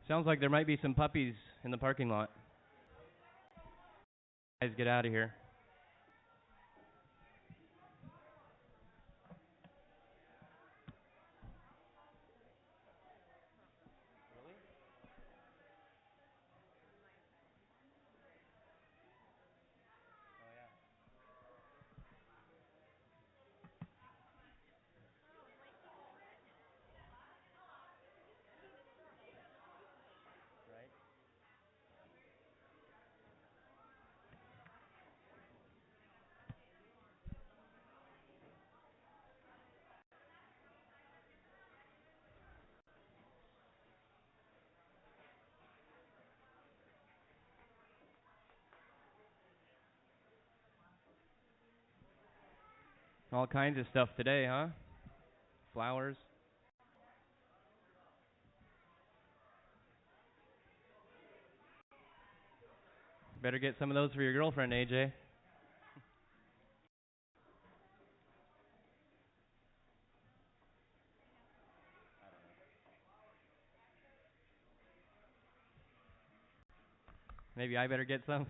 Sounds like there might be some puppies in the parking lot. Guys, get out of here. All kinds of stuff today, huh? Flowers. Better get some of those for your girlfriend, AJ. Maybe I better get some.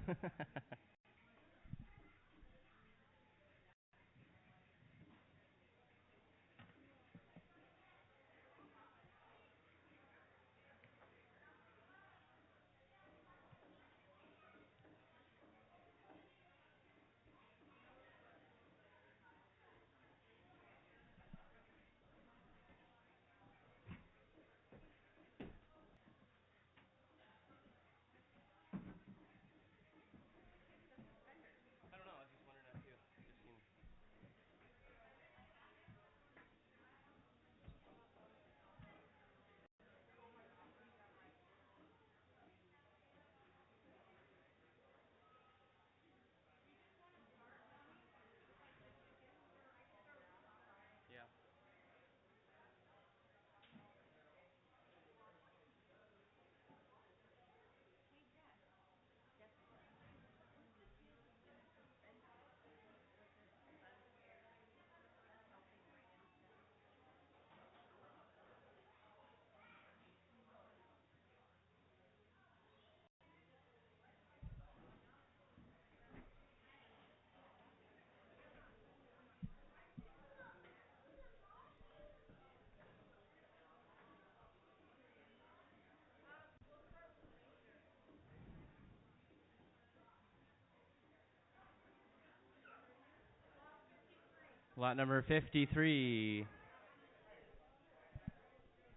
Lot number 53.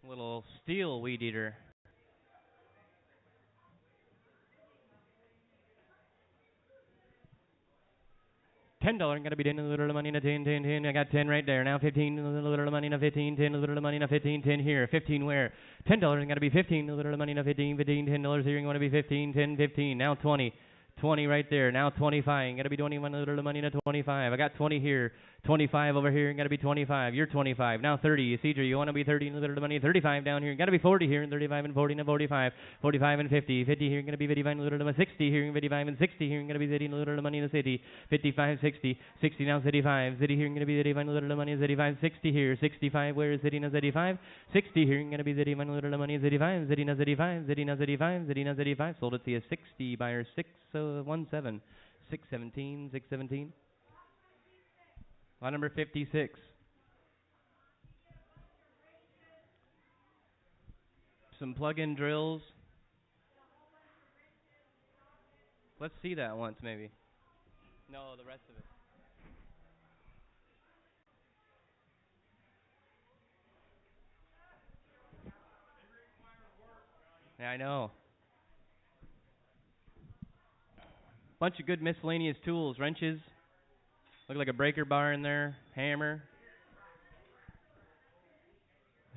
Little steel weed eater. $10 gonna be 10 a little money in a 10, 10, 10. I got 10 right there. Now 15 a little money in a 15, 10 a little money in a 15, 10 here. 15 where? $10 gonna be 15 a little money in a 15, 15, $10 here. You wanna be 15, 10, 15. Now 20. 20 right there. Now 25. Gotta be 21 a little money in a 25. I got 20 here. 25 over here. Gotta be 25. You're 25. Now 30. You see, you wanna be 30 in a little money. 35 down here. Gotta be 40 here. And 35 and 40 and 45. 45 and 50. 50 here. Gonna be 55 and a little money. 60 here. 55 and 60 here. Gonna be 30 and a little money in the city. 55, 60. 60 now 35. City here. Gonna be 35 and a little money. 35, 60 here. 65. Where is city now 35? 60 here. Gonna be 35 and a little money. 35. City now 35. City now 35. City now 35. Sold it to you 60 buyer 617. 617, 617. Lot number 56. Some plug-in drills. Let's see that once, maybe. No, the rest of it. Yeah, I know. Bunch of good miscellaneous tools, wrenches. Look like a breaker bar in there, hammer.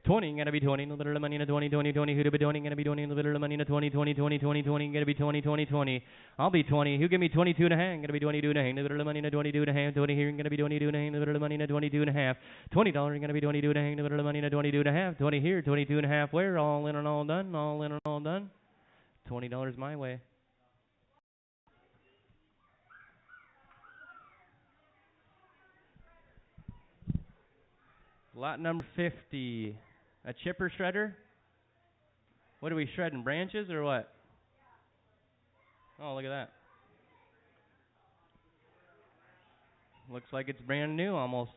20, gonna be 20, a little money in a 20, 20, 20, who'd be 20, gonna be 20, a little money in a 20, 20, 20, 20, 20, gonna be 20, 20, 20. I'll be 20. Who give me 22 and a half? Gonna be 22 and a half, a little money in a 22 and a half, 20 here, gonna be 22 and a half, a little money in a 22 and a half. $20, gonna be 22 and a half, a little money in a 22 and a half, 20 here, 22 and a half, where? All in and all done, all in and all done. $20 my way. Lot number 50. A chipper shredder? What are we shredding? Branches or what? Oh, look at that. Looks like it's brand new almost.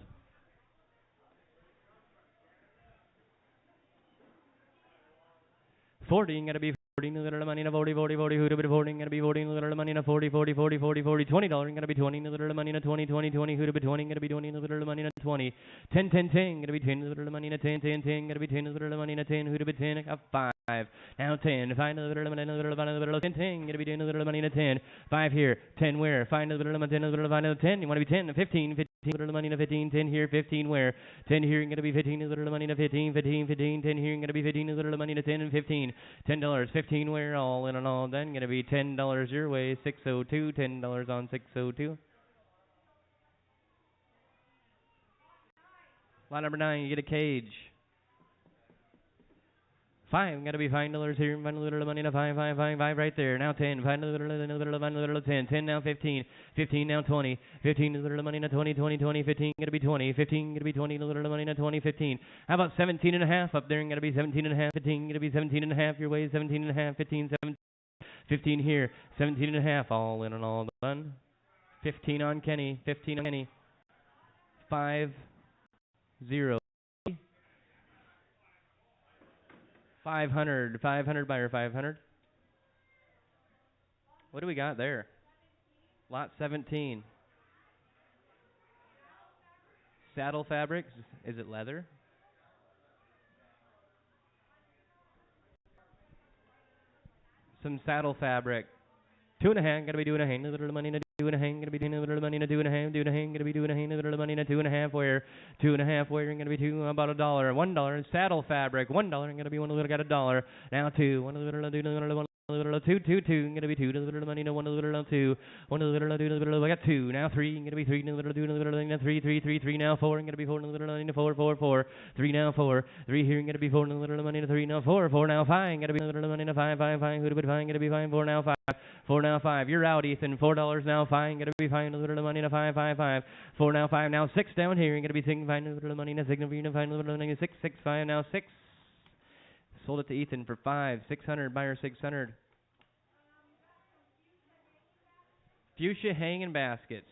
$40, gonna be 40, little money in a 40, 40, 40, who'd be 40, gonna be 40, little money in a 40, 40, 40, 40, 40, $20, gonna be 20, little money in a 20, 20, 20, who'd be 20, gonna be 20, little money in a 20, 10, 10, 10, gonna be 10, little money in a 10, 10, 10, gonna be 10, little money in a 10, who'd be 10, a 5, now 10, find a little money, little money, little 10, 10, gonna be 10, little money in a 10, 5 here, 10 where, find a little money, 10, little money in a 10, you wanna be 10, 15, 15, little money in a 15, 10 here, 15 where, 10 here, gonna be 15, little money in a 15, 15, 15, 10 here, gonna be 15, little money in a 10 and 15, $10, 15 where, all in and all done, gonna be $10 your way, 602, $10 on 602. Lot number 9, you get a cage. 5, gotta be $5 here, find a little money in a 5, 5, 5, 5 right there. Now 10, find a little 10, 10 now 15, 15 now 20, 15 a little money in a 20, 20, 20, 15 gonna be 20, 15 gonna be 20, a little money in a 20, 15. How about 17 and a half up there? Gonna be 17 and a half, 15 gonna be 17 and a half. Your way 17 and a half, 15, 17, 15 here, 17 and a half. All in and all done. 15 on Kenny, 15 on Kenny. 5, 0. 500, 500 buyer, 500. What do we got there? Lot 17. Saddle fabrics. Is it leather? Some saddle fabric. 2.5, gotta be 2.5, a little money in a 2.5, gonna be 2, a little money in a 2.5, 2.5, gonna be 2.5, a little money in a 2.5, where 2.5, where gonna be 2, about $1, $1, saddle fabric, $1, gonna be 1, a little got $1, now 2, 1, a little, 2, a little, 2, 2, 2, gonna be 2, a little money in a 1, a little, 2, 1, a little, 2, a little, I got 2, now 3, gonna be 3, a little, 2, a little, now 3, 3, 3, 3, now 4, gonna be 4, a little, 4, 4, 4, 3, now 4, 3 here, gonna be 4, a little money in a 3, now 4, 4, now 5, gonna be a little money in a 5, 5, 5, who'd be 5, gonna be 5, 4, now 5. 4 now 5. You're out, Ethan. $4 now 5. Gonna be fine. A little money in a 5, 5, 5. 4 now 5. Now 6 down here. You're gonna be singing fine. A little money in a 6. You're gonna find a little money in a 6, 6, 5. Now 6. Sold it to Ethan for 5. 600. Buyer 600. Fuchsia hanging baskets.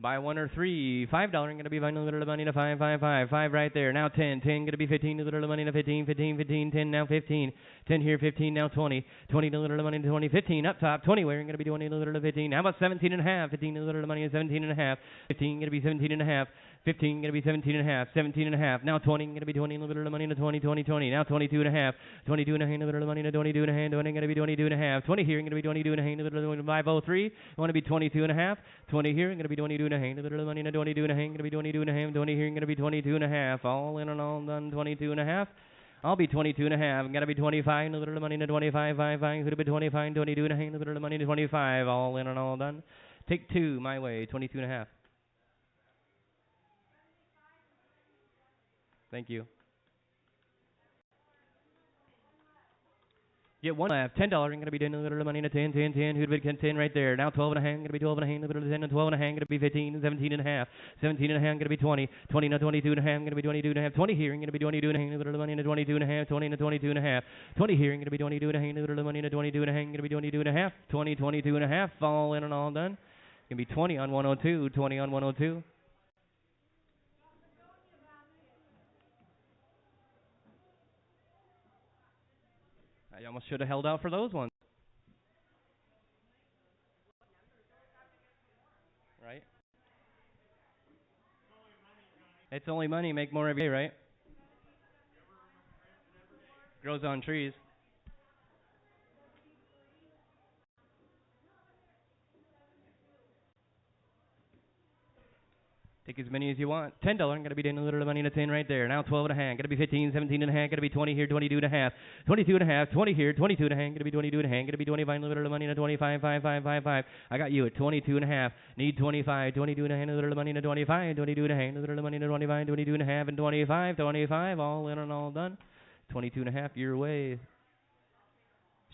Buy one or three. $5 going to be buying a little money to 5, 5, 5. 5 right there. Now 10. 10 going to be 15. A little money to 15, 15, 15. 10 now 15. 10 here, 15 now 20. 20 a little money to 20. 15 up top. 20 where going to be 20 a little to 15. How about 17 and a half? 15 a little money to 17 and a half. 15 going to be 17 and a half. 15 going to be 17 and a half. 17 and a half. Now 20 going to be 20 a little money to 20, 20, 20. Now 22 and a half. 22 and a half. A little money to 22 and a half. 20 going to be 22 and a half. 20 here going to be 22 and a half. A little 503. You want to be 22 and a half. 20 here going to be 22 and a half. A little money to 22 and a half. Going to be 22 and a half. 20 here going to be 22 and a half. All in and all done 22 and a half. I'll be 22 and a half. I'm going to be 25. A little money to 25, 5, 5. Could have been 25, 22 and a half. A little money to 25. All in and all done. Take two my way. 22 and a half. Thank you. Get one left. $10. I'm going to be doing a little money to 10, 10, 10. Who'd be 10 right there? Now 12 and a half. Going to be 12 and a half. A little 10 and 12 and a half. Going to be 15, 17 and a half. 17 and a half. Going to be 20. 20 now 22 and a half. Going to be 22 and a half. 20 here. Going to be 22 and a half. A little money to 22 and a half. 20 to 22 and a half. 20 here. Going to be 22 and a half. A little money to 22 and a half. Going to be 22 and a half. 20, 22 and a half. All in and all done. Going to be 20 on 102. 20 on 102. I almost should have held out for those ones. Right? It's only money, make more every day, right? Grows on trees. Take as many as you want. $10. I'm going to be doing a little money in a 10 right there. Now 12 and a half. Going to be 15, 17 and a half. Going to be 20 here, 22 and a half. 22 and a half. 20 here, 22 and a half. Going to be 22 and a half. Going to be 25. A little money in a 25, 5, 5, 5, 5. I got you at 22 and a half. Need 25. 22 and a half. A little money in a 25. 22 and a half. A little money in a 25. 22 and a half and 25. 25. All in and all done. 22 and a half your way.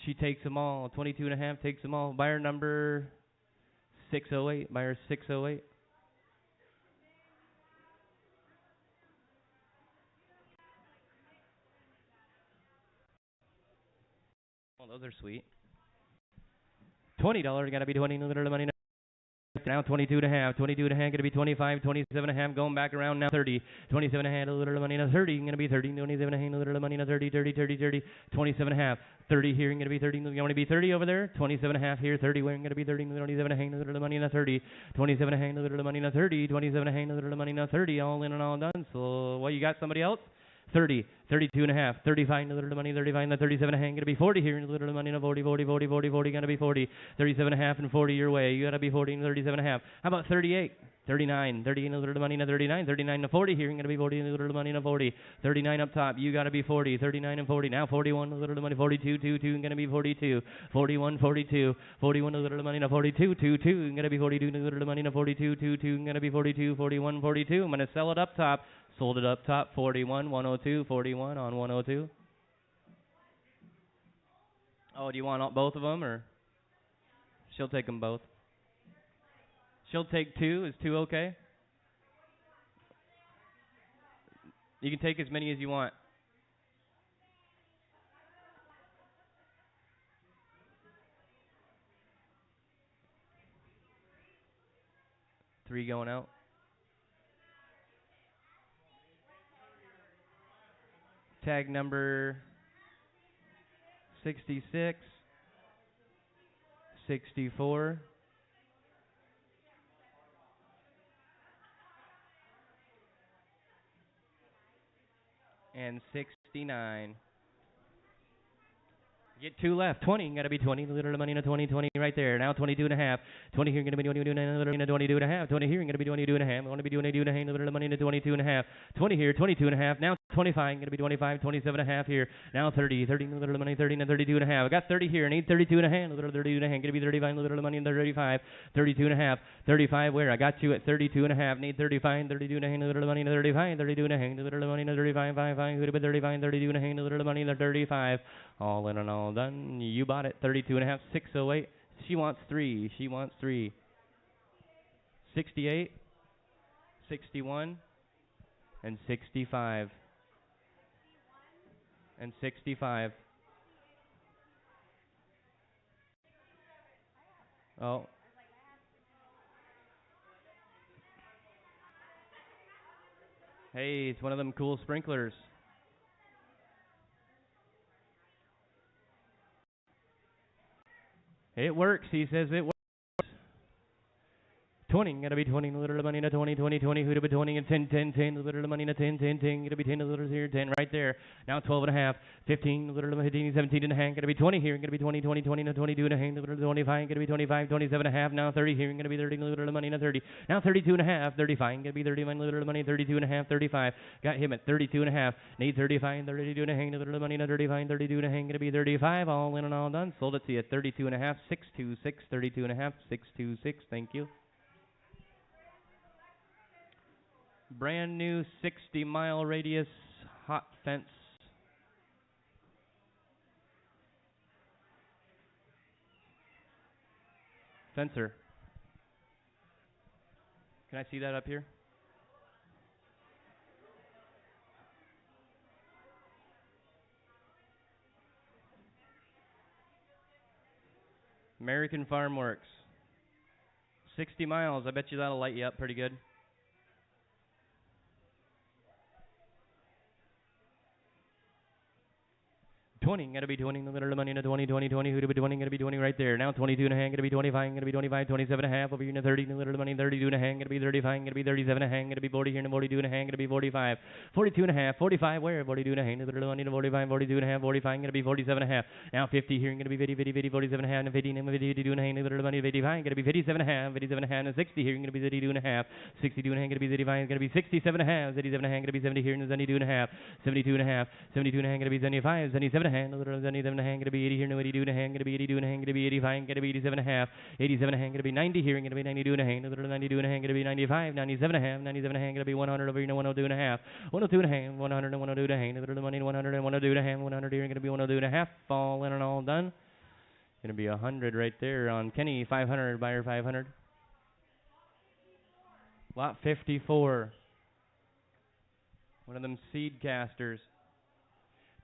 She takes them all. 22 and a half takes them all. Buyer number 608. Buyer 608. Those are sweet. $20 got to be 20 a little money now. 22 and a half. 22 and a half going to be 25. 27 and a half going back around now. 30. 27 and a half a little money now. 30 going to be 30. 27 and a half a little money now. 30. 30. 30. 30. 27 and a half. 30 here going to be 30. You want to be 30 over there? 27 and a half here. 30 where going to be 30. 27 and a half a little money now. 30. 27 and a half a little money now. 30. 27 and a half a little money now. 30. All in and all done. So what you got? Somebody else? 30, 32 and a half, 35 a little money, 35 and 37 and a half, going to be 40 here, a little money, 40, 40, 40, 40, 40, going to be 40, 37 and a half and 40 your way, you got to be 40 and 37 and a half. How about 38, 39, 30 and a little money, 39, 39 to 40 here, going to be 40 and a little money, 40, 39 up top, you got to be 40, 39 and 40, now 41 a little money, 42, 2, 2, going to be 42, 41, 42, 41 a little money, 42, 2, 2, going to be 42 a little money, 42, 2, 2, going to be 42, 41, 42, I'm going to sell it up top. Sold it up top, 41, 102, 41 on 102. Oh, do you want both of them, or? She'll take them both. She'll take two. Is two okay? You can take as many as you want. Three going out. Tag number 66, 64, and 69. Get two left. 20. Got to be 20. A little money in a 20. 20 right there. Now 22 and a half. 20 here. Going to be 22 and a half. 22 and a half. 20 here. Going to be 22 and a half. I want to be 22 and a half. A little money in a 22 and a half. 20 here. 22 and a half. Now 25. Going to be 25. 27 and a half here. Now 30. 30. A little money. 30 and 32 and a half. I got 30 here. I need 32 and a half. A little 32 and a half. Going to be 35. A little money in 35. 32 and a half. 35 where? I got you at 32 and a half. Need 35. 32 and a half. A little money in 35. 32 and a half. A little money in 35. 5. 5. Could have been 35. 32 and a half. A little money in 35. All in and all done. You bought it. 32 and a half. 608. She wants three. She wants three. 68, 61, and 65. And 65. Oh. Hey, it's one of them cool sprinklers. It works, he says it works. 20, gotta be 20, a little money, 20, 20, 20, who'd have been 20, and 10, 10, 10, a little money, 10, 10, 10, gotta be 10, a little here, 10, right there. Now 12 and a half, 15, a little 15, 17 and a half, gotta be 20 here, gotta be 20, 20, 20, 22 and a half, a little 25, gotta be 25, 27 and a half, now 30 here, gotta be 30, a little money, 30, now 32 and a half, 35, gotta be 30, little money, 32 and a half, 35, got him at 32 and a half, need 35, 32 and a half, a little money, 35, 32 and a half, gotta be 35, all in and all done, sold it to you at 32 and a half, 626, 32 and a half, 626, thank you. Brand new 60-mile radius hot fence. Fencer. Can I see that up here? American Farm Works. 60 miles. I bet you that'll light you up pretty good. 20, gotta be 20, a little money, 20, 20, 20, who'd have been 20, gotta be 20 right there. Now 22 and a half, gotta be 25, gotta be 25, 27 and a half, over here, 30, a little money, 32 and a half, gotta be 35, gotta be 37 and a half, gotta be 40 here, 42 and a half, gotta be 45, 42 and a half, 45, where? 42 and a half, a little money, 45, 42 and a half, 45, gotta be 47 and a half. Now 50 here, gonna be 50, 50, 50, 47 and a half, and 50, and 52 and a half, a little money, 55, gotta be 57 and a half, 57 and a half, and 60 here, gonna be 32 and a half, 62 and a half, gotta be 35, gotta be 67 and a half, 67 and a half, gotta be 70 here, and 72 and a half, 72 and a half, 72 and a half, gotta be 75, 77 and a half, a little 77 and a half, gonna be 80 here, no 82 and a half, gonna be 82 and a half, gonna be 85, gonna be 87 and a half, 87 and a half, gonna be 90 here, gonna be 92 and a half, a little 92 and a half, gonna be 95, 97 and a half, 97 and a half, gonna be 100 over here, no 102 and a half, 102 and a half, 100 and 102 and a half, a little money, 100 and 102 and a half, 100 here, gonna be 102 and a half, all in and all done. Gonna be 100 right there on Kenny, 500, buyer 500. Lot 54. One of them seed casters.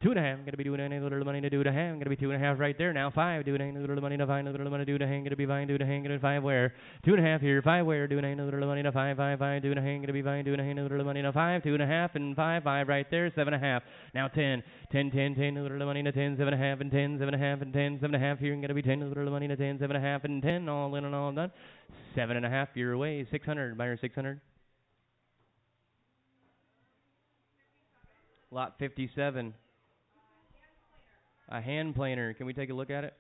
2 and a half, gonna be 2 and a half, little money to 2 and a half, gonna be 2 and a half right there. Now 5, 2 and a half, little money to 5, little money to 2 and a half, gonna be 5, 2 and a half, gonna be 5 where? 2 and a half here, 5 where? 2 and a half, little money to 5, 5, 5, 2 and a half, gonna be 5, 2 and a half, little money to 5, 2 and a half, and 5, 5 right there, 7 and a half. Now 10, 10, 10, 10, little money to 10, 7 and a half, and 10, 7 and a half, and 10, 7 and a half here, gonna be 10, little money to 10, 7 and a half, and 10, all in and all done. 7 and a half your way, 600, buyer 600. Lot 57. A hand planer. Can we take a look at it?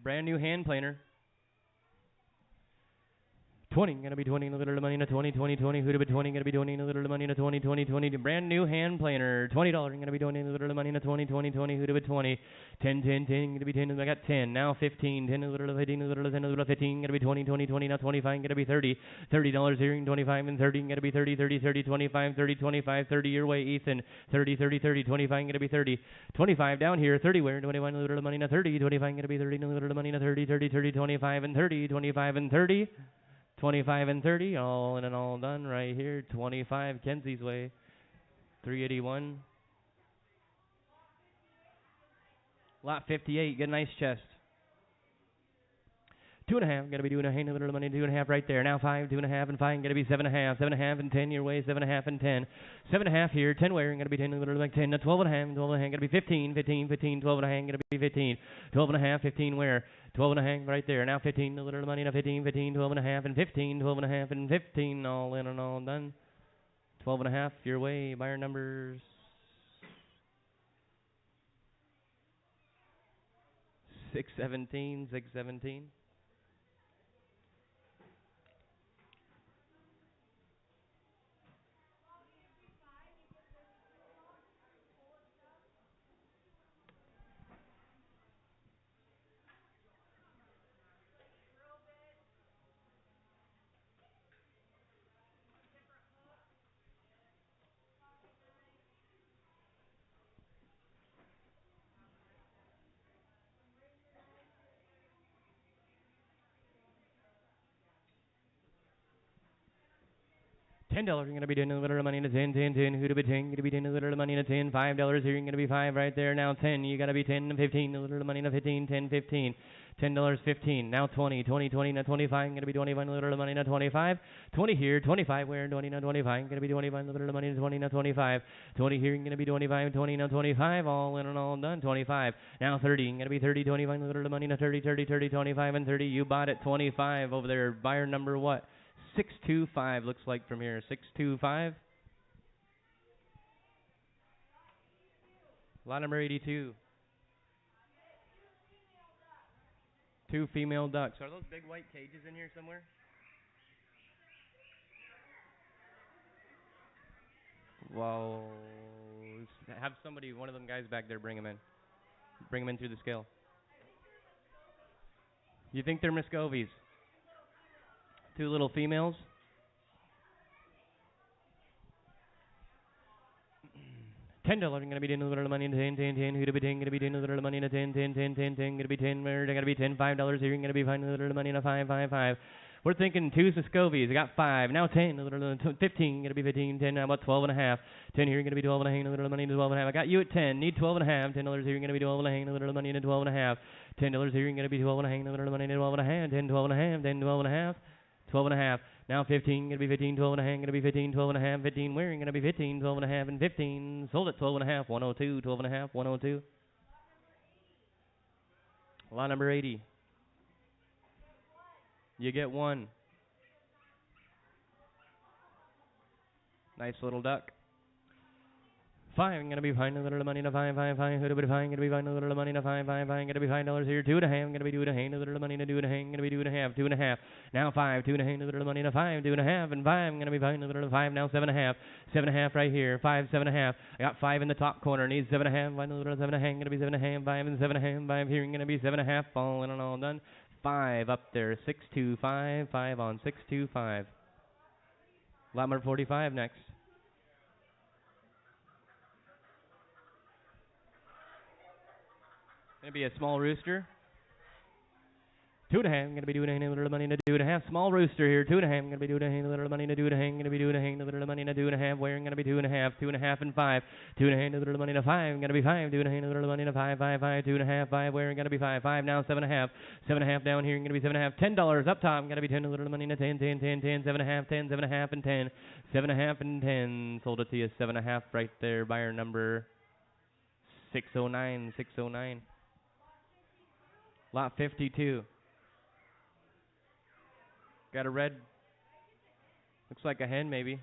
Brand new hand planer. 20, gonna be 20, a little money, 20, 20, 20, who'd have been 20, gonna be 20, a little money, 20, 20, 20, brand new hand planer, $20, gonna be 20, a little money, 20, 20, 20, who'd have been 20, 10, 10, 10, gonna be 10, I got 10, now 15, 10, a little 15, a little 10, a little 15, gonna be 20, 20, 20, now 25, gonna be 30, $30 here, 25 and 30, gonna be 30, 30, 30, 25, 30, 25, 30 your way, Ethan, 30, 30, 30, 25, gonna be 30, 25 down here, 30 where, 21, a little money, 30, 25, gonna be 30, a little money, 30, 30, 30, 25 and 30, 25 and 30, 25 and 30, all in and all done right here. 25, Kenzie's way. 381. Lot 58, get a nice chest. 2 and a half, gotta be 2 and a half, a little money, 2 and a half right there. Now 5, 2 and a half, and 5, gotta be 7 and a half, 7 and a half, and 10 your way, 7 and a half, and 10. 7 and a half here, 10 where, gonna be 10, a little like 10, 12 and a half, 12 and a half, gonna be 15, 15, 15, 12 and a half, gonna be 15, 12 and a half, 15 where, 12 and a half right there. Now 15, a little money, now 15, 15, 12 and a half, and 15, 12 and a half, and 15, all in and all done. 12 and a half your way, buyer numbers. 617, 617. $10 gonna be 10 a little money in a 10, 10, 10. Who to be 10? Gonna be 10 a little money in a 10. $5 here. You're gonna be 5 right there. Now 10. You gotta be 10 and 15 a little money in a 15, 10, 15. $10, 15. Now 20, 20, 20. Now 25. Gonna be 21 a little money in a 25. 20 here. 25 where? 20 now 25. Gonna be 25 a little money in a 20 now 25. 20 here. Gonna be 25. 20 now 25. All in and all done. 25. Now 30. Gonna be 30. 25 a little money in a 30, 30, 30, 25 and 30. You bought it 25 over there. Buyer number what? 625 looks like from here. 625. Lot number 82. 2 female ducks. Are those big white cages in here somewhere? Well, have somebody, one of them guys back there, bring them in. Bring them in through the scale. You think they're Muscovies? 2 little females. $10 gonna be 10 a little money in a 10, 10, 10. Who to be 10? Gonna be 10 a little money in a 10, 10, 10, 10, 10. Gonna be 10. Where? Gonna be 10. $5 here. Gonna be 5 a little money in a 5, 5, 5. We're thinking 2 Muscovies. I got 5. Now 10. A little 15. Gonna be 15. 10. Now about 12 and a half. 10 here. Gonna be 12 and a half. A little money in 12 and a half. I got you at 10. Need 12 and a half. $10 here. Gonna be 12 and a half. A little money in 12 and a half. $10 here. Gonna be 12 and a half. A little money in 12 and a half. 10, 12 and a half. 10, 12 and a half. 12 and a half. Now 15, gonna be 15, 12 and a half, gonna be 15, 12 and a half, 15, wearing, gonna be 15, 12 and a half, and 15, sold at 12 and a half, 102, 12 and a half, 102. Lot number 80. You get 1. Nice little duck. 5, gonna be fine a little money in a 5, 5, 5. Who'd be fine? Gonna be fine a little money in a 5, 5, 5. Gonna be $5 here. 2 and a half. Gonna be 2 and a half. A little money in a 2 and a half. Gonna be 2 and a half. 2 and a half. Now 5, 2 and a half. A little money in a 5, 2 and a half, and 5. Gonna be fine a little 5. Now 7 and a half. 7 and a half right here. 5, 7 and a half. I got 5 in the top corner. Needs 7 and a half. Fine a little 7 and a half. Gonna be 7 and a half. 5 and 7 and a half. 5 here. Gonna be 7 and a half. All in and all done. 5 up there. 625. 5 on 625. Lot number 45 next. Gonna be a small rooster. 2 and a half. Gonna be 2 and a half. A little money in a 2 and a half. Small rooster here. 2 and a half. Gonna be 2 and a half. A little money in a 2 and a half. Gonna be 2 and a half. A little money in a 2 and a half. Wearing gonna be 2 and a half. 2 and a half and 5. 2 and a half. A little money in a 5. Gonna be 5. 2 and a half. A little money in a 5, 5, 5. 2 and a half. 5. Wearing gonna be 5, 5. Now 7 and a half. 7 and a half down here. Gonna be 7 and a half. $10 up top. Gonna be 10. A little money in a 10, 10, 10, 10. 7 and a half. 10. 7 and a half and 10. 7 and a half and 10. Sold it to you. 7 and a half right there. Buyer number 609. 609. Lot 52. Got a red, looks like a hen maybe.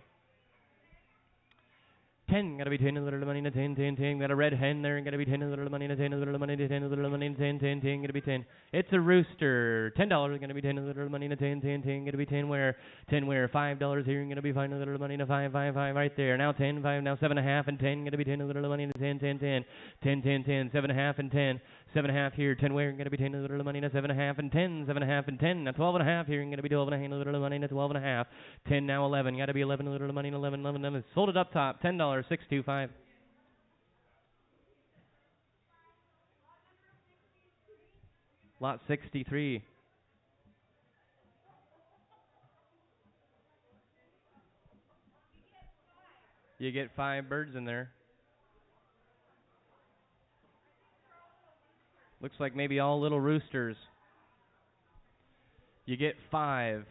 10, gotta be 10, a little money in a 10, 10, 10. Got a red hen there, gotta be 10, a little money in a 10, a little money in a 10, a little money in a 10, 10, 10, gotta be 10. It's a rooster. $10, gonna be 10, a little money in a 10, 10, 10, gotta be 10 where? 10 where? $5 here, gonna be fine, a little money in a 5, 5, 5 right there. Now 10, 5, now 7 and a half and 10, gonna be 10, a little money in a 10, 10, 10. 10, 10, 10, 7 and a half and 10. 7 and a half here, 10 where? Gonna be 10, a little money in a 7 and a half and 10, 7 and a half and 10. Now 12 and a half here, gonna be 12 and a half, a little money in a 12 and a half. 10 now 11, gotta be 11, a little money in 11, 11, 11. Sold it up top, $10, 625. Lot 63. You get 5 birds in there. Looks like maybe all little roosters. You get 5.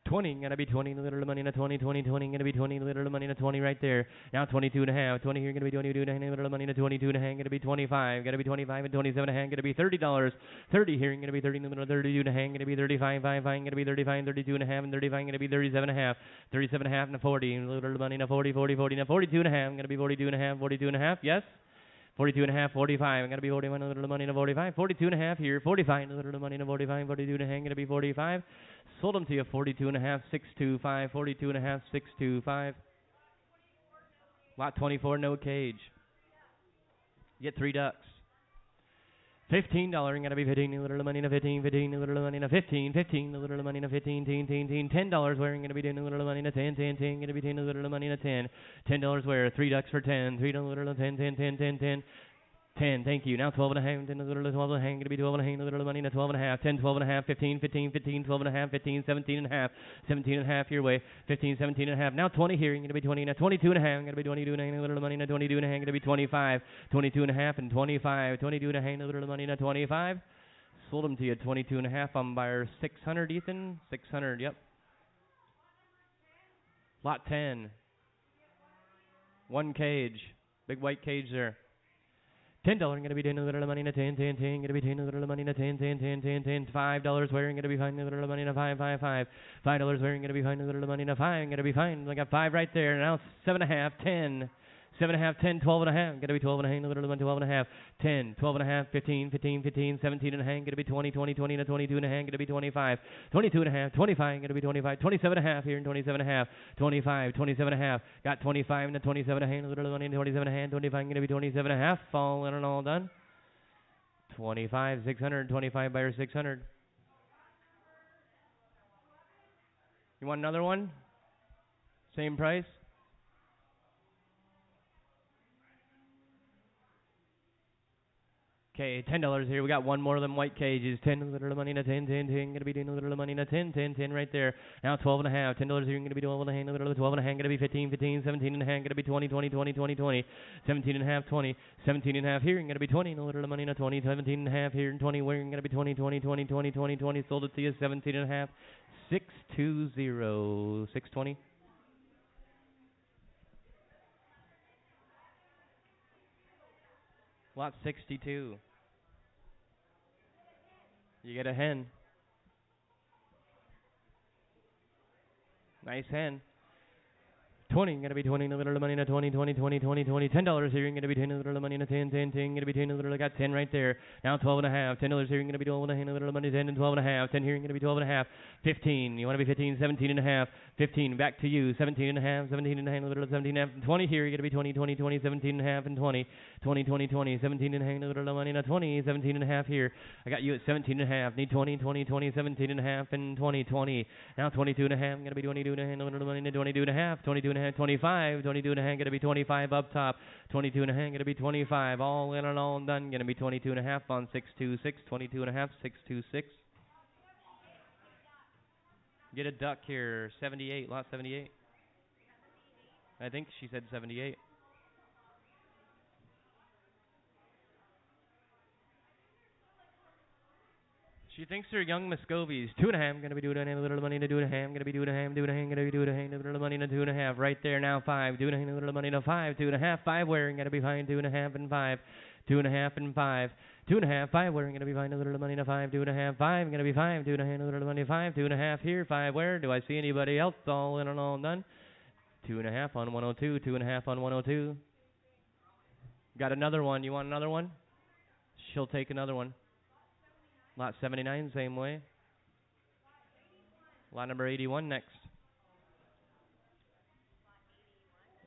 20, gonna be 20, a little money in a 20, 20, 20, gonna be 20, a little money in a 20 right there. Now 22 and a half, 20 here, gonna be 22 and a half, a little money in a 22 and a half, gonna be 25, gotta be 25 and 27 and a half, gonna be $30. 30 here, gonna be 30 in the middle, 32 and a half, gonna be 35, 5, 5, gonna be 35, 32 and a half, and 35, gonna be 37 and a half, 37 and a half, and a 40, a little money in a 40, 40, 40, and a 42 and a half, gonna be 42 and a half, 42 and a half, yes? 42 and a half, 45. I'm going to be 41, a little money in a 45. 42 and a half here. 45, a little money in a 45. 42 and a half, going to be 45. Sold them to you, 42 and a half, 625. 42 and a half, 625. Lot 24, no cage. You get 3 ducks. $15, going to be 15, a little money in a 15, 15, a little money in a 15, 15, a little money in a 15, 10, 10, 10, $10 wearing, going to be 10, a little money in a 10, 10, 10, going to be 10, a little money in a 10, $10 wear, 3 ducks for 10, $3, a little 10, 10, 10, 10, 10. 10, thank you. Now 12 and a half, 10, 12 and a half, going to be 12 and a half, another little money, now 12 and a half, 10, 12 and a half, 15, 15, 15, 12 and a half, 15, 17 and a half, 17 and a half your way, 15, 17 and a half, now 20 here, going to be 20, now 22 and a half, going to be 22 and a half, another little money, now 22 and a half, going to be 25, 22 and a half and 25, 22 and a half, another little money, now 25. Sold them to you, 22 and a half on buyer 600, Ethan, 600, yep. Lot 10. One cage, big white cage there. $10 going to be 10 little money, na 10, 10, 10, going to be 10 little money, na 10, 10, 10, 10, 10, $5 wearing, going to be fine, little money, na 5, 5, 5, $5 wearing, going to be fine, little money, na 5, going to be fine. I got 5 right there. Now 7 and a half, 10. 7 and a half, 10, 12 and a half, going to be 12 and a half, little money, 12 and a half, 10, 12 and a half, 15, 15, 15, 17 and a half, going to be 20, 20, 20, na 22 and a half, going to be 25, 22 and a half, 25, going to be 25, 27 and a half here, and 27 and a half, 25, 27 and a half, got 25 and 27 and a half, little money, 27 and a half, 25, going to be 27 and a half, all in and all done. 25, 600, 25 buyer 600. You want another one? Same price? Okay, $10 here. We got one more of them white cages. 10 little money, na 10, 10, 10. Gonna be 10 little money, na 10, 10, 10 right there. Now 12 and a half. $10 here. Gonna be 12 and a half. Little 12 and a half. Gonna be 15, 15, 17 and a half. Gonna be 20, 20, 20, 20, 20. 17 and a half, 20. 17 and a half here. Gonna be 20. Little money, na 20. 17 and a half here and 20. We're gonna be 20, 20, 20, 20, 20, 20. Sold it to you. 17 and a half. 620. 620. Lot 62. You get a hen. Nice hen. 20, gonna be 20, little money, na 20, 20, 20, 20, 20. $10 here, gonna be 10, little money, na 10, 10, 10, gonna be 10, little, I got 10 right there. Now 12 and a half. $10 here, gonna be 12 and a half, little money, 10 and 12 and a half. 10 here, gonna be 12 and a half. 15, you wanna be 15, 17 and a half. 15, back to you, 17 and a half, 17 and a half, little 17 and a half. 20 here, you're gonna be 20, 20, 20, 17 and a half, and 20, 20, 20, 20, 17 and a half, little money, na 20, 17 and a half here. I got you at 17 and a half. Need 20, 20, 20, 17 and a half, and 20, 20. Now 22 and a half, gonna be 22 and a half, little money, 22 and a half, 22 and a half, 25. 22 and a half, gonna be 25 up top. 22 and a half, gonna be 25. All in and all done, gonna be 22 and a half on 626. 22 and a half, 626. Get a duck here, 78, lot 78. I think she said 78. She thinks they're young Muscovies. 2 and a half, gonna be 2 and a half, little money, to 2 and a half, gonna be 2 and a half, 2 and a half, gonna be 2 and a half, little money, to 2 and a half, right there now 5, 2 and a half, little money, to 5, 2 and a half, 5 wearing, gonna be fine, 2 and a half and 5, 2 and a half and 5, 2 and a half, 5 wearing, gonna be fine, little money, to 5, 2 and a half, 5, gonna be 5, 2 and a half, little money, 5, 2 and a half here, 5 where? Do I see anybody else? All in and all done. 2 and a half on 102, 2 and a half on 102. Got another one. You want another one? She'll take another one. Lot 79, same way. Lot number 81 next.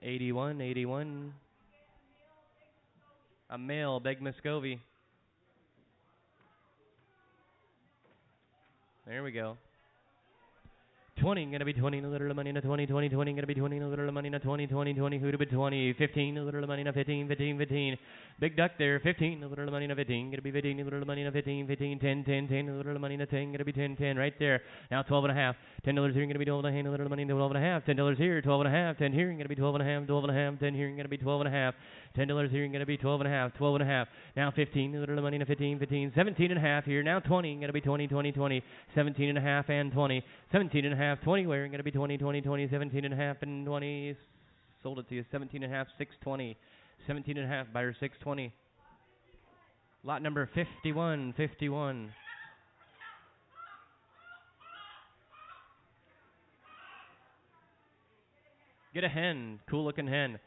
81, 81. A male, big Muscovy. There we go. 20, gonna be 20, little money, na 20, 20, 20, gonna be 20, little money, na 20, 20, 20, who'd have been 20, 15, little money, na 15, 15, 15. Big duck there, 15, little money, na 15, gonna be 15, little money, na 15, 15, 10, 10, 10, little money, na 10, gonna be 10, 10, right there. Now 12 and a half. $10 here, gonna be 12 and a half, little money, 12 and a half. $10 here, 12 and a half. 10 here, gonna be 12 and a half, 12 and a half. 10 here, gonna be 12 and a half. $10 here, gonna be 12 and a half, 12 and a half. Now 15, little money, na 15, 15, 17 and a half here. Now 20, gonna be 20, 20, 20, 17 and a half and 20, 17 and a half, 20 where, gonna be 20, 20, 20, 17 and a half and 20. Sold it to you, 17 and a half, 620. 17 and a half, buyer 620. Lot number 51, 51. Get a hen, cool looking hen.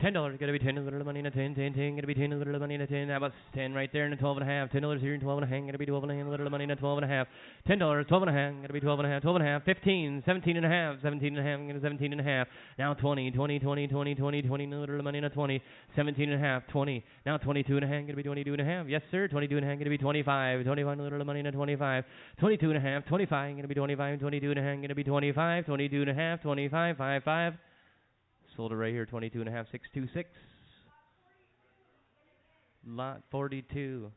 $10 gonna be 10, little money, na 10, 10, 10, gonna be 10, little money, na 10. That was 10 right there, and 12 and a half. $10 here, and 12 and a half, gonna be 12 and a half, little money, na 12 and a half. $10, 12 and a half, gonna be 12 and a half, 12 and a half. 15, 17 and a half, 17 and a half, gonna 17 and a half. Now 20, 20, 20, 20, 20, 20, little money, na 20. 17 and a half, 20. Now 22 and a half, gonna be 22 and a half. Yes, sir, 22 and a half, gonna be 25. 25, little money, na 25. 22 and a half, 25, gonna be 25. 22 and a half, gonna be 25. 22 and a half, 25, 5, 5. Sold it right here, 22 and a half, 626. Lot 42.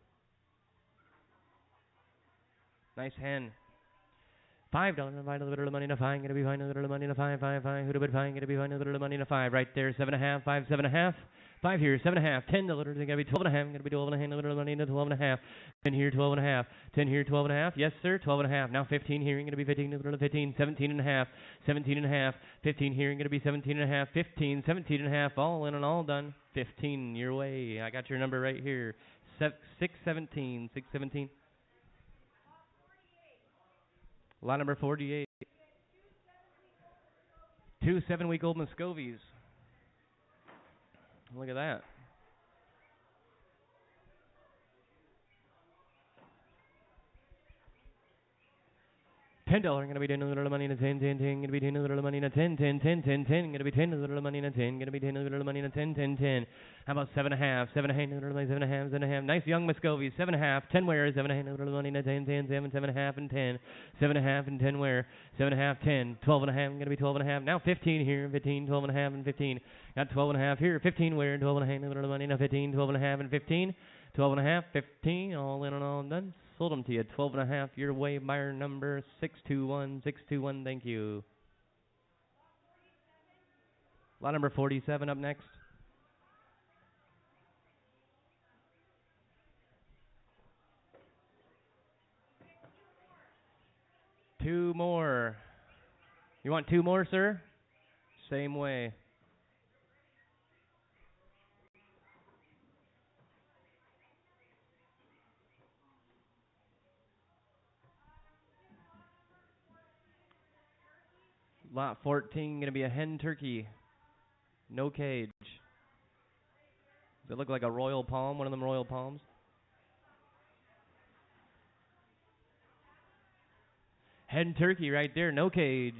Nice hen. $5 and find a little money in a five. Gonna be fine a little money in a five. Who'd have been fine? Gonna be fine a little money in a five. Right there, 7.5, 5, 7.5. 5 here, 7.5, $10. Gonna be 12.5. Gonna be 12.5. A little money in a 12.5. 10 here, 12.5. 10 here, 12.5. Yes, sir, 12.5. Now 15 here. Gonna be 15. A little 15. 17.5. 17.5. 15 here. Gonna be 17.5. 15. 17.5. All in and all done. 15 your way. I got your number right here. 617. 617. Lot number 48. 2 7-week-old Muscovies. Look at that. $10. Gonna be 10 a little money in a 10, 10, 10. Gonna be 10 a little money in a 10, 10, 10, 10, 10. Gonna be 10 a little money in a 10. Gonna be 10 a little money in a 10, 10, 10. How about 7.5? 7.5 a little money, 7.5, 7.5. Nice young Muscovies. 7.5. 10 wear. 7.5 a little money in a 10, 10, 7, 7.5 and 10. 7.5 and 10 wear. 7.5, 10. 12.5. Gonna be 12.5. Now 15 here. 15, 12.5 and 15. Got 12.5 here. 15 wear. 12.5 a little money in a 15. 12.5 and 15. 12.5, 15. All in and all done. Sold them to you. 12.5 your way. Buyer number 621. 621. Thank you. Lot number 47 up next. Two more. You want two more, sir? Same way. Lot 14, going to be a hen turkey. No cage. Does it look like a royal palm, one of them royal palms? Hen turkey right there, no cage.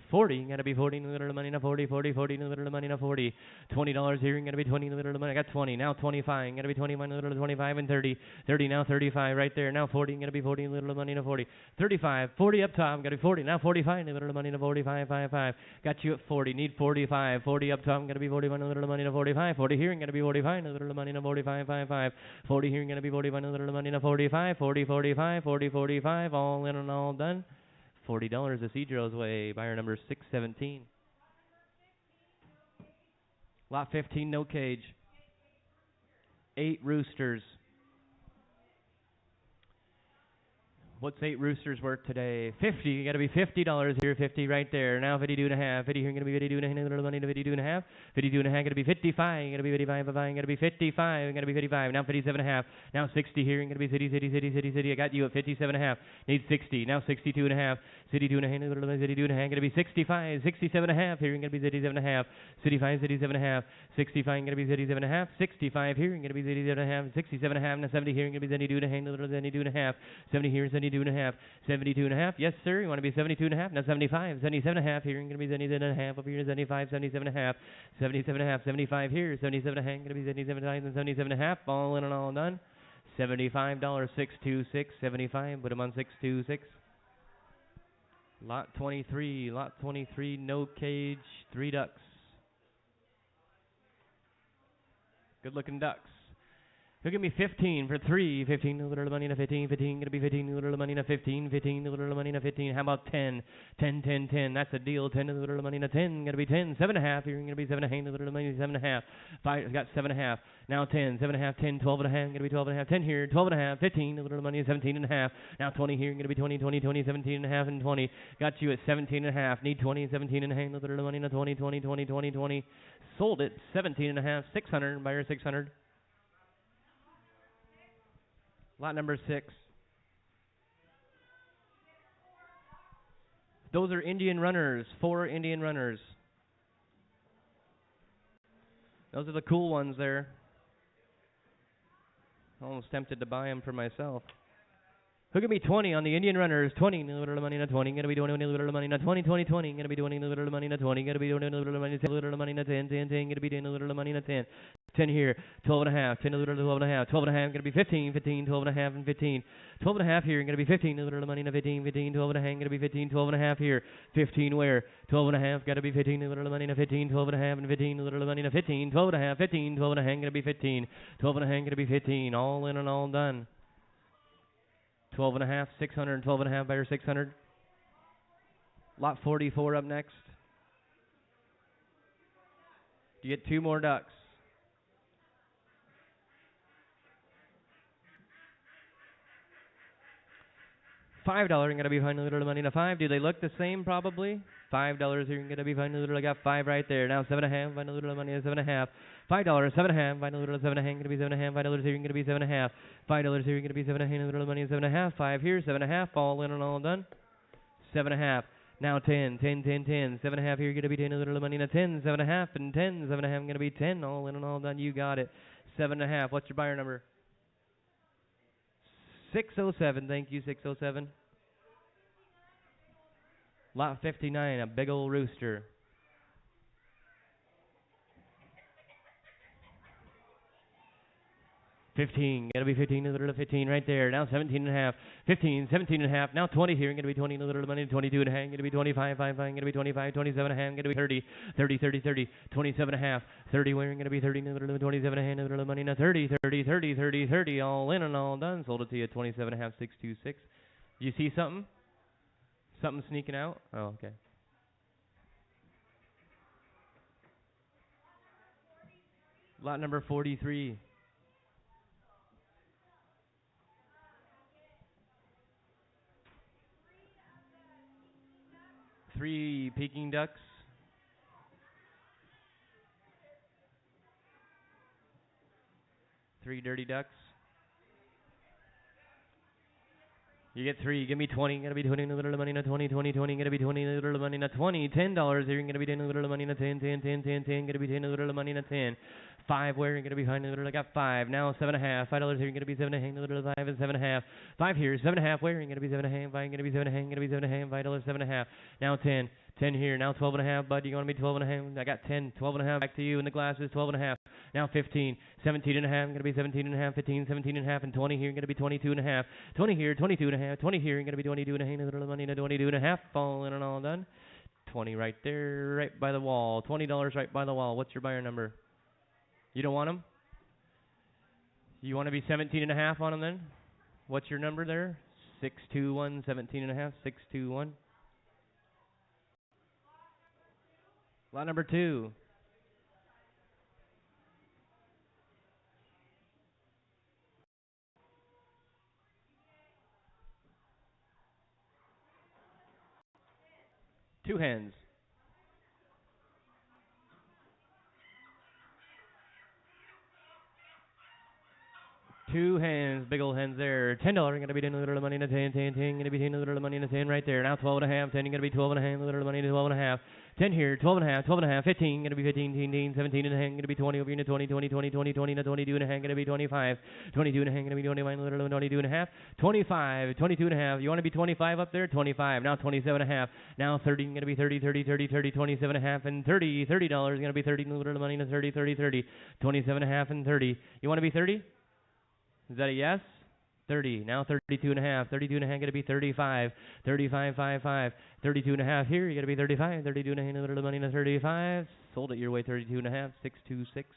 40, gotta be 40 in the little money, na 40, 40, 40 in the little money, na 40. $20 here, gonna be 20 in the little money. I got 20, now 25, gonna be 21 in the little 25 and 30. 30 now 35 right there, now 40, gonna be 40 in the little money, na 40. 35, 40 up top, gotta be 40, now 45 in the little money, na 45, 5, 5. Got you at 40, need 45, 40 up top, gonna be 41 in the little money, na 45. 40 here, gonna be 45 in the little money, na 45, 5, 5. 40 here, gonna be 41 in the little money, na 45. 40, 45, 40, 45, all in and all done. $40 a Cedro's way. Buyer number 617. Lot 15, no cage. 8 roosters. What's 8 roosters worth today? 50. You got to be $50 here. 50 right there. Now 52 and a half. 50 here. Going to be 52 and a half. Little money to 52 and a half. 52 and a half. Going to be 55. Going to be 55. Going to be 55. Going to be 55. Now 57 and a half. Now 60 here. Going to be city. I got you at 57 and a half. Need 60. Now 62 and a half. 62 and a half. Little 62 and a half. Going to be 65. 67 and a half. Here. Going to be 67 and a half. 65. 67 and a half. 65. Going to be 67 and a half. 65 here. Going to be 67 and a half. 67 and a half. Now 70 here. Going to be 72 and a half. Little 72 and a half. 70 here. 72 and a half. 72 and a half. Yes, sir. You want to be 72 and a half? Now 75. 77 and a half. Here. You're going to be 77 and a half. Over here. 75. 77 and a half. 77 and a half. 75 here. 77 and a half. Going to be 77 and 77 and a half. All in and all done. $75. 626. 75. Put them on 626. Lot 23. Lot 23. No cage. 3 ducks. Good looking ducks. He'll give me 15 for 3. 15 a little money in a 15. 15 gonna be 15 a little money in a 15. 15 a little money in a 15. How about 10? 10, 10, 10. That's a deal. 10 a little money in a 10. Gonna be 10. 7 and a half. You're gonna be 7 and a half. A little money 7 and a half. 5. Got 7 and a half. Now 10. 7 and a half. 10. 12 and a half. Gonna be 12 and a half. 10 here. 12 and a half. 15 a little money 17 and a half. Now 20 here. Gonna be 20. 20. 20. 17 and a half and 20. Got you at 17 and a half. Need 20. 17 and a half. A little money in a 20. 20. 20. 20. 20. Sold it. 17 and a half. 600. Buyer 600. Lot number 6. Those are Indian runners. 4 Indian runners. Those are the cool ones there. Almost tempted to buy them for myself. Who can be 20 on the Indian runners? 20, little money, not 20. Gonna be doing a little money, not 20, 20, 20. Gonna be doing a little money, not 20. Gonna be doing a little money, little money, not 10, 10, 10. Gonna be doing a little money, not 10. 10 here, 12 and a half, 10 a little, 12 and a half, 12 and a half. Gonna be 15, 15, 12 and a half, and 15. 12 and a half here. Gonna be 15, a little money, not 15, 15, 12 and a half. Gonna be 15, 12 and a half here. 15 where? 12 and a half. Gotta be 15, a little money, not 15, 12 and a half, and 15, a little money, not 15, 12 and a half, 15, 12 and a half. Gonna be 15, 12 and a half. Gonna be 15. All in and all done. 12 and a half, 600, 12 and a half, better 600. Lot 44 up next. You get 2 more ducks. $5 going to be fine, a little money to 5. Do they look the same probably? $5 here going to be fine, a little. I got 5 right there. Now 7.5, fine, a little money to 7.5. $5, 7.5, fine, a little 7.5, going to be 7.5. $5 here going to be 7.5. $5 here going to be 7.5, a little money to 7.5. 5 here, 7.5, all in and all done. 7.5. Now 10, 10, 10, 10. 7.5 here going to be 10, a little money to 10. 7.5 and 10. 7.5 going to be 10, all in and all done. You got it. 7.5. What's your buyer number? 607. Thank you, 607. Lot 59, a big old rooster. 15, gonna be 15, a little 15 right there. Now 17 and a half, 15, 17 and a half. Now 20 here, gonna be 20, a little money, 22 and a half, gonna be 25, 5, gonna be 25, 27 and a half, gonna be 30, 30, 30, 30, 27 and a half, 30, where gonna be 30, a little 27 and a half, a little money, now 30, 30, 30, 30, 30, all in and all done. Sold it to you at 27 and a half, 626. You see something? Something sneaking out? Oh, okay. Lot number 43. 3 Peking ducks. 3 dirty ducks. You get 3. Give me 20. Gonna be 20, a little money, not 20, 20, 20. Gonna be 20, a little money, not 20. $10 here. Gonna be 10, a little money, not 10, 10, 10, 10, 10. Gonna be 10, a little money, not 10. 5 where you're gonna be fine, a little. I got 5. Now 7.5. $5 here. Gonna be 7.5, a little 5 and 7.5. 5 here. 7.5 where you're gonna be 7.5. 5 gonna be 7.5. Gonna be 7.5. $5 7.5. Now 10. 10 here. Now 12.5. Bud, you gonna be 12.5. I got 10. 12.5. Back to you in the glasses. 12.5. Now 15. 17.5. Gonna be 17.5. 15. 17.5 and 20 here. Gonna be 22.5. 20 here. 22.5. 20 here. Gonna be 22.5. A little money to 22.5. All in and all done. 20 right there, right by the wall. $20 right by the wall. What's your buyer number? You don't want them? You want to be 17.5 on them then? What's your number there? 621, 17.5, 621. Lot number 2. Two hens. 2 hens, big old hens there. $10 gonna be 10, a little money to 10, 10, 10, gonna be 10, a little money to 10 right there. Now 12.5, 10 gonna be 12.5, a little money to 12.5. 10 here, 12.5, 12.5, 15 gonna be 15, 15, 17 and a half gonna be 20 over here to 20, 20, 20, 20, 20 to 22 and a half gonna be 25, 22 and a half gonna be 21, a little 22 and a half, 25, 22 and a half. You want to be 25 up there? 25. Now 27 and a half. Now 30 gonna be 30, 30, 30, 30, 27 and a half and 30, $30 gonna be 30, a little money to 30, 30, 30, 27 and a half and 30. You want to be 30? Is that a yes? 30. Now 32 and a half. 32 and a half going to be 35. 35, 5, 5. 32 and a half here. You're going to be 35. 32 and a half, a little money to 35. Sold it your way, 32 and a half. 626.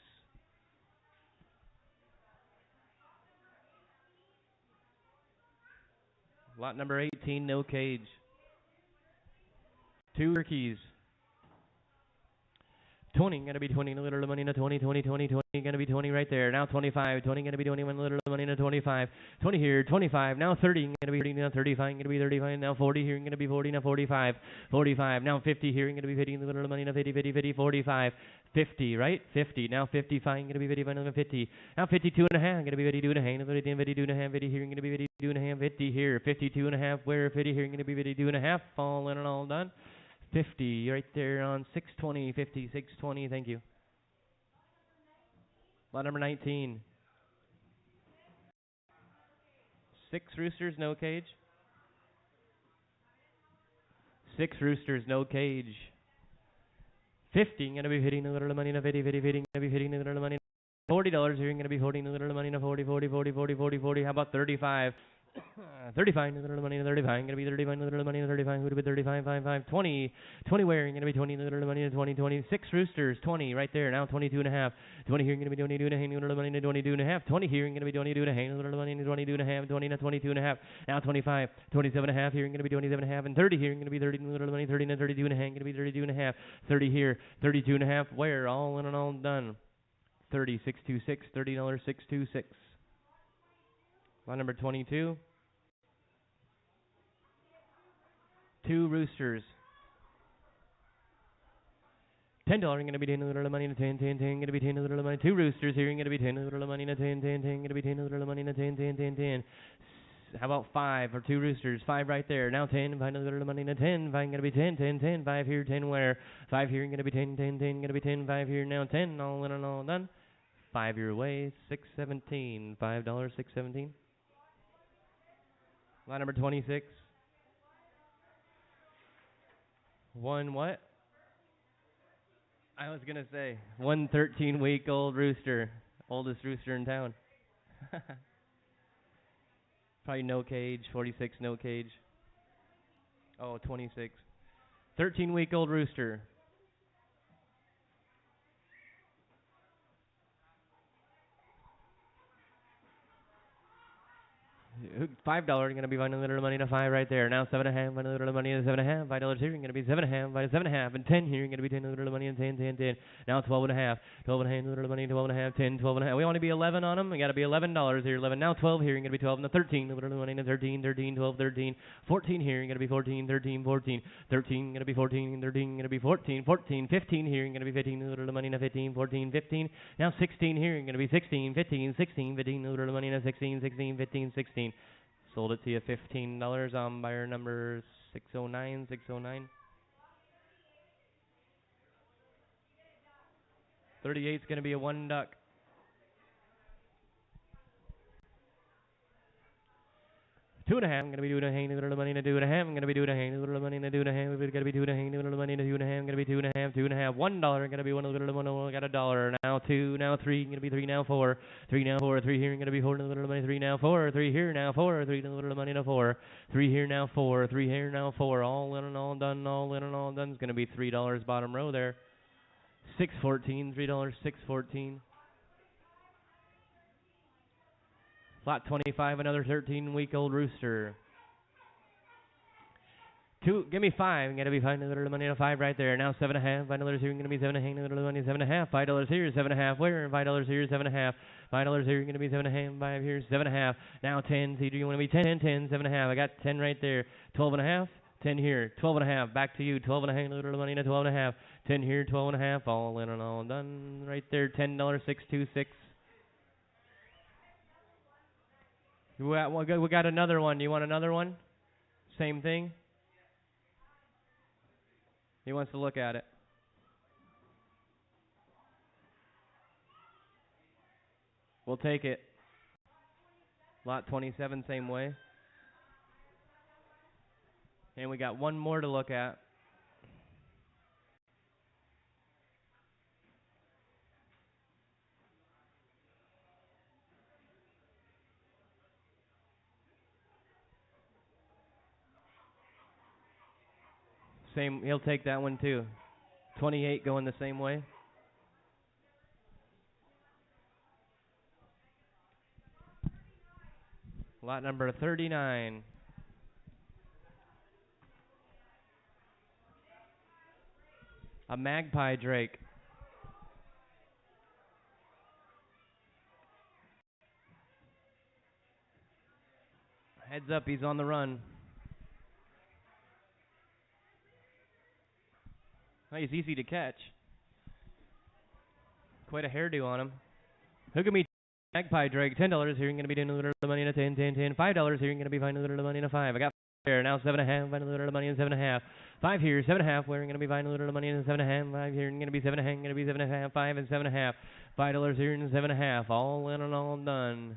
Lot number 18, no cage. 2 turkeys. 20, gonna be 20, a little money to 20, 20, 20, 20, gonna be 20 right there. Now 25, 20, gonna be 21, a little money to 25. 20 here, 25, now 30, gonna be 30, now 35, gonna be 35, now 40 here, gonna be 40, now 45, 45, now 50 here, gonna be 50, a little money to 50, 50, 50, 45, 50, right? 50, now 55, gonna be 55, another 50, now 52 and a half, gonna be 52 and a half, 52 and a half, 50 here, gonna be 52 and a half, 50 here, 52 and a half, where 50 here, gonna be 52 and a half, all in and all done. 50 right there on 620, 50, 620, thank you. Lot number 19. 6 roosters, no cage. 6 roosters, no cage. 50, gonna be hitting a little money in a 50, 50, 50, gonna be hitting a little money. $40 here, gonna be holding a little money in a 40, 40, 40, 40, 40, 40. How about 35? 35, a little money in a 35, gonna be 35, a little money in a 35, who'd be 35, 5, 5, 20, 20 wearing, gonna be 20, a little money in a 20, 20, 6 roosters, 20 right there, now 22 and a half, 20 here, gonna be 22 and a half, a little money in a 22 and a half, 20 here, gonna be 22 and a half, a little money in a 22 and a half, 20 and a 22 and a half, now 25, 27 and a half here, gonna be 27 and a half, and 30 here, gonna be 30, a little money, 30 and a 32 and a half, gonna be 32 and a half, 30 here, 32 and a half, where, all in and all done. 30,626, $30,626. Lot number 22. 2 roosters. $10 going to be 10 a little money in a 10, 10, 10 going to be 10 a little money. 2 roosters here going to be 10 a little money in a 10, 10, 10 going to be 10 a little money in a 10, 10, 10, 10. How about 5 or 2 roosters? 5 right there. Now 10, find a little money in a 10. 5 going to be 10, 10, 10. 5 here, 10 where? 5 here going to be 10, 10, 10 going to be 10. 5 here now 10. All in and all done. 5 your way. 617. $5, 617. Line number 26. 1 what? I was going to say 1 13-week-old rooster. Oldest rooster in town. Probably no cage. 46 no cage. Oh, 26. 13-week-old rooster. $5 going to be finding a little money to 5 right there. Now 7.5, find a little money to 7.5. $5 here, going to be 7.5, find 7.5, and 10 here, going to be 10 a little money and 10, 10, 10. Now 12.5, 12.5, a little money, 12.5, 10, 12.5. We want to be 11 on them. We got to be $11 here, 11. Now 12 here, going to be 12, and 13, a little money and 13, 13, 12, 13, 14 here, going to be 14, 13, 14, 13, going to be 14, 13, going to be 14, 14, 15 here, going to be 15, a little money and 15, 14, 15. Now 16 here, going to be 16, 15, 16, 15, a little money and 16, 16, 15, 16. Sold it to you $15 on buyer number 609, 609. 38's going to be a 1 duck. 2.5, I'm going to be doing a hang, a little money, and a 2.5. I'm going to be doing a hang, a little money, and a 2.5. We're going to be doing a hang, a little money, and a 2.5. I'm going to be 2.5, 2.5. $1. I'm going to be 1 a little money. I got $1. Now 2, now 3. Going to be 3, now 4. 3 now 4. 3 here. I'm going to be holding a little money. 3 now 4. 3 here now 4. 3 a little money, and 4. 3 here now 4. 3 here now 4. All in and all done. All in and all done. It's going to be $3 bottom row there. 614. $3. 614. Lot 25, another 13-week-old rooster. 2, give me 5. I'm going to be finding a little money on a 5 right there. Now 7.5. $5 here. I'm going to be 7.5. A little money 7.5. $5 here. 7.5. Where? $5 here. 7.5. $5 here. Going to be 7.5. 5 here. 7.5. Now 10. See, do you want to be 10? 10. 7.5. I got 10 right there. 12.5. 10 here. 12.5. Back to you. 12.5. A little money to 12.5. 10 here. 12.5. All in and all done right there. $10. 626. We got another one. Do you want another one? Same thing? He wants to look at it. We'll take it. Lot 27, same way. And we got one more to look at. Same, he'll take that one too. 28 going the same way. Lot number 39. A magpie drake. Heads up, he's on the run. Oh, he's easy to catch. Quite a hairdo on him. Who can be magpie drake? $10 here. You're going to be doing a little money in a 10, 10, 10. $5 here. You're going to be finding a little money in a 5. I got there. Now 7.5. Finding a little money in 7.5. 5 here. 7.5. Where you're going to be finding a little money in 7.5. 5 here. You're going to be 7.5. Going to be 7.5. 5 and 7.5. $5 here and 7.5. All in and all done.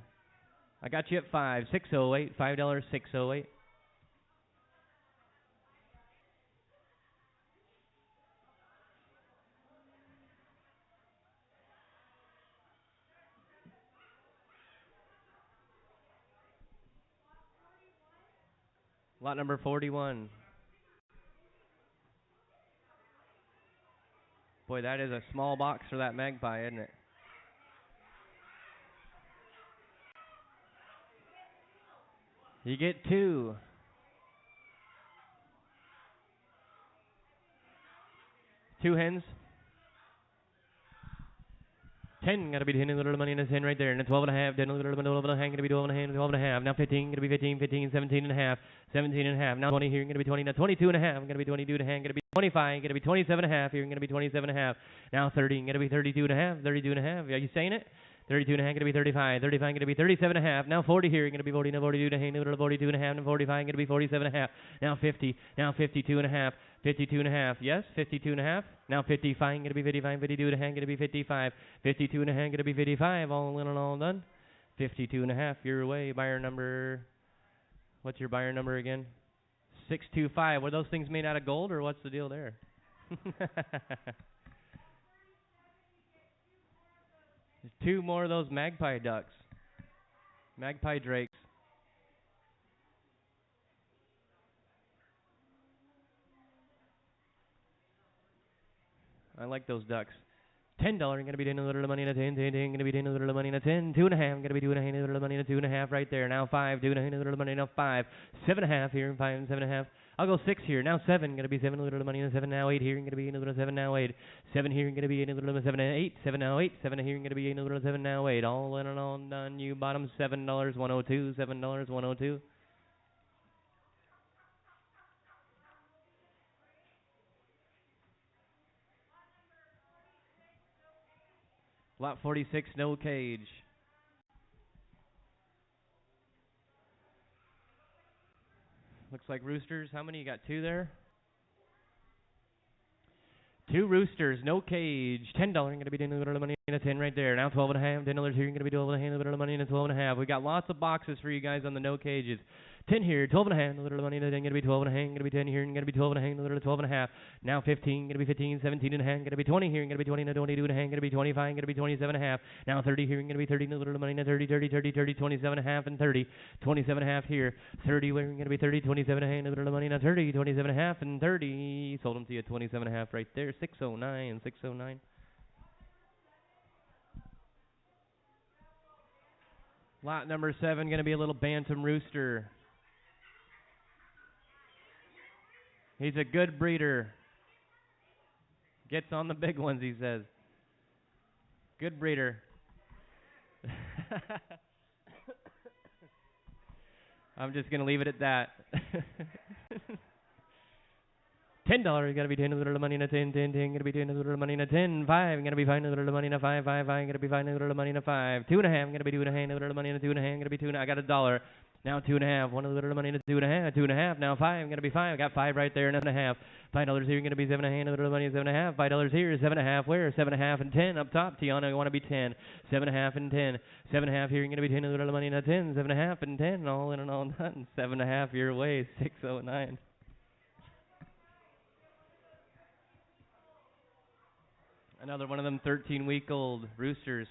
I got you at 5. 608. $5. 608. Lot number 41. Boy, that is a small box for that magpie, isn't it? You get 2. 2 hens. 10, gotta be 10, a little money in a 10 right there, and a 12 and a half, 10, a little bit, 12 and a half, gonna be 12 and a half, 12 and a half, now 15, gonna be 15, 15, 17 and a half, 17 and a half, now 20 here, gonna be 20, now 22 and a half, gonna be 22 and a half, gonna be 25, gonna be 27 and a half here, gonna be 27 and a half, now 30, gonna be 32 and a half, 32 and a half, are you saying it? 32 and a half, gonna be 35, 35, gonna be 37 and a half, now 40 here, gonna be 40, now 42 and a half, now 42 and a half, now 45, gonna be 47 and a half, now 50, now 52 and a half, 52 and a half, yes, 52 and a half, now 55, gonna be 55, 52 and a half, gonna be 55, 52 and a half, gonna be 55, all in and all done, 52 and a half, your way, buyer number, what's your buyer number again? 625, were those things made out of gold, or what's the deal there? There's 2 more of those magpie ducks, magpie drakes. I like those ducks. $10, gonna be 10, a little money in a 10, 10, 10, gonna be 10, a little money in a 10, 2 and a half, gonna be 2 and a half, a little money in a 2 and a half right there. Now 5, 2 and a half, a little money, now 5, 7 and a half here, 5 and 7 and a half. I'll go 6 here. Now 7, gonna be 7, a little money in a 7, now 8 here, gonna be a little 7, now 8. 7 here, gonna be a little 7 and 8, 7 now 8, 7 here, gonna be a little 7 now 8. All in and all done. You bottom $7, 102, $7, 102. Lot 46, no cage. Looks like roosters. How many? You got 2 there? 2 roosters, no cage. $10, gonna be 10, a little money in a 10 right there. Now 12 and a half, $10 here, gonna be 12 and a half, a little money in a 12 and a half. We got lots of boxes for you guys on the no cages. 10 here, 12 and a half, a little money in a 10, gonna be 12 and a half, gonna be 10 here, gonna be 12 and a half, a little 12 and a half. Now 15, gonna be 15, 17 and a half, gonna be 20 here, gonna be 20, 22 and a half, gonna be 25, gonna be 27 and a half. Now 30 here, gonna be 30, a little money in a 30, 30, 30, 30, 27 and a half, and 30, 27 and a half here. 30, where gonna be 30, 27 and a half, a little money in a 30, 27 and a half, and 30. Sold them to you at 27 and a half right there. 609, 609. Lot number 7, going to be a little bantam rooster. He's a good breeder. Gets on the big ones, he says. Good breeder. I'm just going to leave it at that. $10, gotta be 10, a little money in a 10, 10, 10, gotta be 10, a little money in a 10, 5, gotta be 5, a little money in a 5, 5, 5, gotta be 5, a little money in a 5, 2 and a half, gotta be 2 and a half, a little money in a 2 and a half, gotta be 2 and a half, I got $1. Now 2 and a half, 1 a little money in a 2 and a half, 2 and a half, now 5, gotta be 5, I got 5 right there, and a half. $5 here, gonna be 7 and a half, a little money, 7 and a half, $5 here, 7 and a half, where? 7 and a half and 10 up top, Tiana, you wanna be 10, 7 and a half and 10, 7 and a half here, gonna be 10, a little money in a 10, 7 and a half and 10, all in and all done, 7 and a half your way, 609. Another one of them 13-week-old roosters.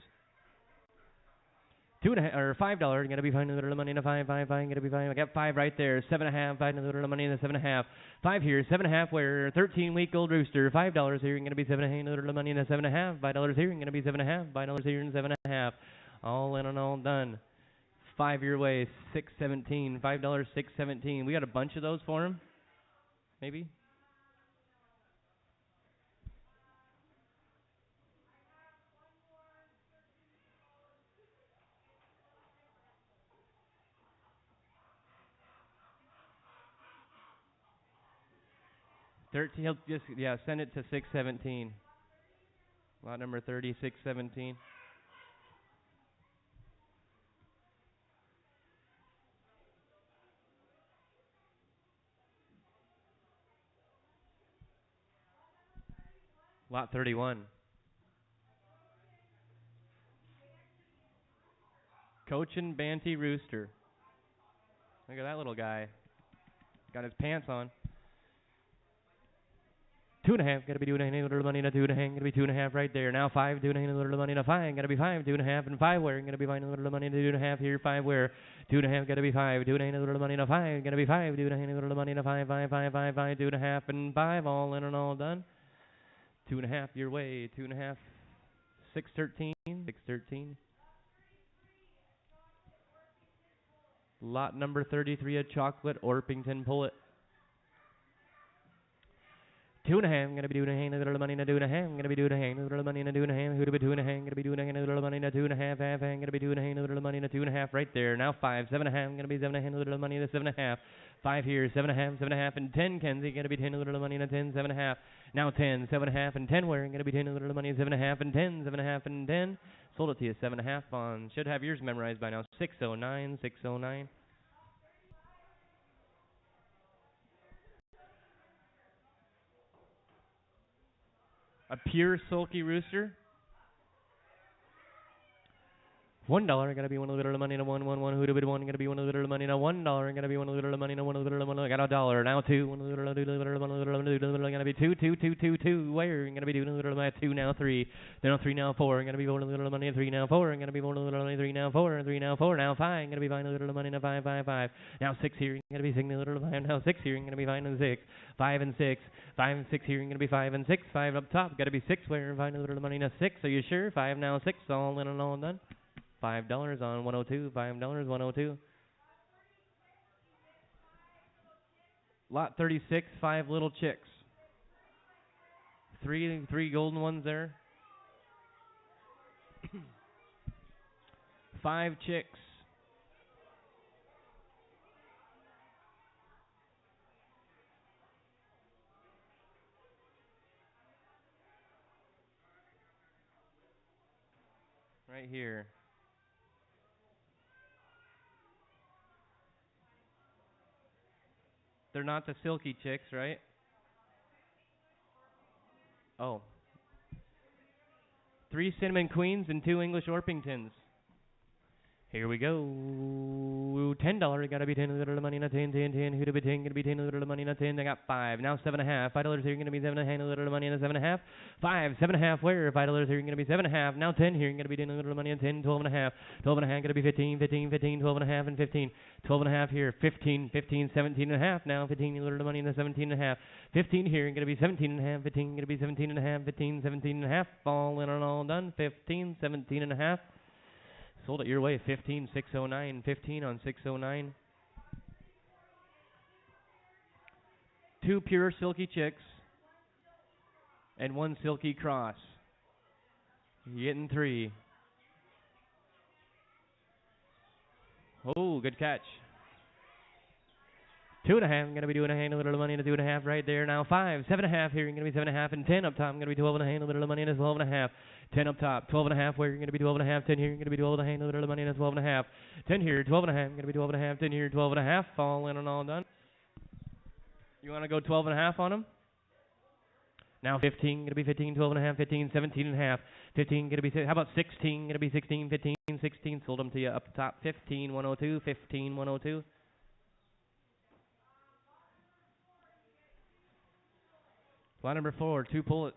2 and a half or $5. Gonna be fine. A little money in a 5, 5, 5. Gonna be fine. I got 5 right there. 7 and a half. 5 a little money in a 7 and a half. 5 here. 7 and a half. Where 13-week-old rooster. $5 here. Gonna be 7 and a half. A little money in a 7 and a half. $5 here. Gonna be 7 and a half. $5 here and 7 and a half. All in and all done. 5 your way. 617. $5. 617. We got a bunch of those for him. Maybe. He'll just send it to 617. Lot number 30, 617. Lot 31. Cochin Banty Rooster. Look at that little guy. Got his pants on. 2.5, gotta be 2.5, little money in a 2.5, gotta be 2.5 right there. Now 5, 2.5, little money in a 5, gotta be 5, 2.5 and 5 where, gotta be 5, little money in a 2.5 here, 5 where, 2.5, gotta be 5, 2.5, little money in a 5, gotta be 5, 2.5, little money in a 5, 5, 5, 5, 5, 2.5 and 5, all in and all done. 2.5 your way, 2.5, 613, 613. Lot number 33, a chocolate Orpington pullet. 2.5, gonna be 2.5, little money in a 2.5, gonna be 2.5, little money in a 2.5, who'd be 2.5, gonna be 2.5, little money in a 2.5, half, gonna be 2.5, little money in a 2.5 right there. Now 5, 7.5, gonna be 7.5, little money in a 7.5. 5 here, 7.5, 7.5, and 10, Kenzie, gonna be 10, little money in a 10, 7.5. Now 10, 7.5, and 10, where, gonna be 10, little money in 7.5, and 10, 7.5, and 10. Sold it to you, 7.5 on, should have yours memorized by now, 609, 609. A pure sulky rooster. $1, gotta be one little money in a 1, who do bid 1, gotta be one little money in a $1, gotta be one little money in a 1 little money, got $1, now 2, one little gotta be 2, 2, 2, 2, 2, where, gonna be 2 little money, 2, now 3, now 3, now 4, gonna be one little money, 3, now 4, gonna be one little money, 3, now 4, 3, now 4, now 5, gonna be 5 little money in a 5, 5, 5, now 6 here, gonna be 6 little 5, now 6 here, gonna be 5 and 6, 5 and 6, 5 and 6 here, gonna be 5 and 6, 5 up top, gotta be 6, where, 5 little money in a 6, are you sure? 5 now 6, all in and all done. $5 on 102, $5, 102. Lot 36, 5 little chicks. Three golden ones there. 5 chicks. Right here. They're not the silky chicks, right? Oh. 3 cinnamon queens and 2 English Orpingtons. Here we go. $10, gotta be 10 little money in a 10, 10, 10. Who'd be 10, gonna be 10 little money in a 10. I got 5. Now 7.5. $5 here, gonna be 7.5 little money in a 7.5. 5, 7.5 where? $5 here, gonna be 7.5. Now 10 here, gonna be 10 little money in 10, 12.5. 12.5, gonna be 15, 15, 15, 12.5 and 15. 12.5 here, 15, 15, 17.5. Now 15 little money in a 17.5. 15 here, gonna be 17.5. 15, gonna be 17.5. 15, 17.5. All in and all done. 15, 17.5. Sold it your way, 15, 609, 15 on 609. 2 pure silky chicks and 1 silky cross. You're getting 3. Oh, good catch. 2.5, gonna be 2.5, a little money in a 2.5 right there. Now 5, 7.5 here, gonna be 7.5 and 10 up top. I'm gonna be 12.5, a little money in a 12.5. 10 up top, 12.5 where you're gonna be 12.5. 10 here, you're gonna be 12.5, a little money in a 12.5. 10 here, 12.5, gonna be 12.5. 10 here, 12.5. All in and all done. You wanna go 12.5 on them? Now 15, gonna be 15, 12.5, 15, 17.5. 15, gonna be, how about 16, gonna be 16, 15, 16. Sold them to you up top, 15, 102, 15, 102. Line number 4, 2 pullets.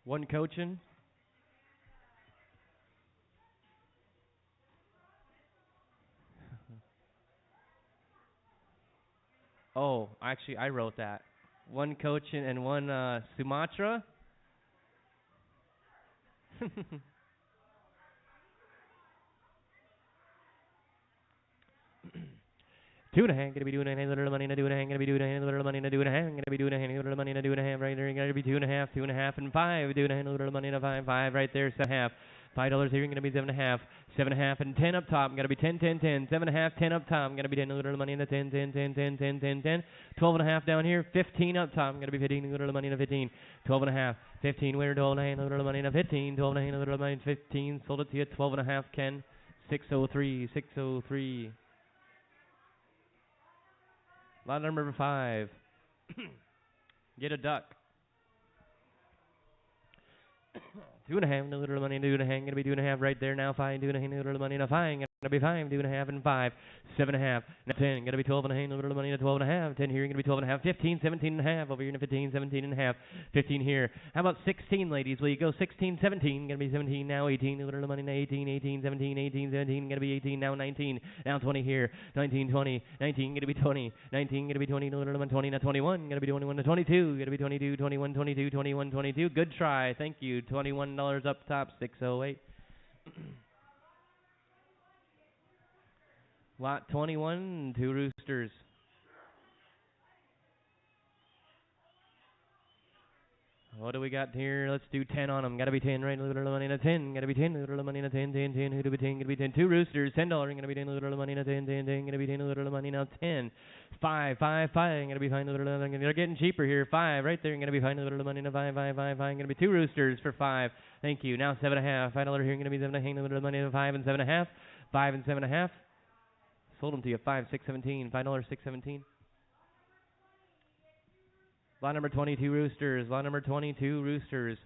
1 Cochin. Oh, actually, I wrote that. 1 Cochin and 1 Sumatra. 2.5, gonna be 2.5, little money in a 2.5, gonna be 2.5, little money in a 2.5, gonna be 2.5, little money in a 2.5 right there, gonna be 2.5, 2.5 and 5, 2.5, little money in a 5, 5 right there, 7.5, $5 here, gonna be 7.5, 7.5 and 10 up top, gonna be 10, 10, 10, 7.5, 10 up top, gonna be 10, little money in a 10, 10, 10, 10, 10, 10, 10, 12.5 down here, 15 up top, gonna be 15, little money in a 15, 12.5, 15 winner, 12.5, little money in a 15, 12.5, little money in 15, sold it to you, 12.5, Ken, 603, 603. Lot number 5. Get a duck. 2.5, no little money, 2.5, gonna be 2.5 right there now. 5, 2.5, no little money, no 5, gonna be 5, 2.5 and 5, 7.5, now 10, gonna be 12.5, no little money, no 12.5, 10 here, gonna be 12.5, 15, 17.5, over here to 15, 17.5, 15 here. How about 16, ladies? Will you go 16, 17, gonna be 17 now, 18, no little money, 18, 18, 17, 18, 17, gonna be 18 now, 19, now 20 here, 19, 20, 19, gonna be 20, 19, gonna be 20, no little money, 20, now 21, gonna be 21 to 22, gonna be 22, 21, 22, 21, 22. Good try, thank you. $21 up top, 608. Lot 21, 2 roosters. What do we got here? Let's do 10 on them. Gotta be 10, right? Little money in a 10. Gotta be 10. Little money in a 10, 10, 10. Who do we 10? Gotta be 10. 2 roosters. $10. Gonna be 10. Little money in a 10, 10, 10. Gonna be 10. Little money now 10. 5, 5, 5. Gonna be fine. Little money. They're getting cheaper here. 5 right there. Gonna be fine. Little money in a 5, 5, 5, 5. Gonna be 2 roosters for 5. Thank you. Now 7.5. $5 here. Gonna be 7.5. Little money in a 5 and 7.5. 5 and 7.5. Sold them to you. 5, 6, 17. $5, 6, 17. Lot number 22 roosters. Lot number 22 roosters.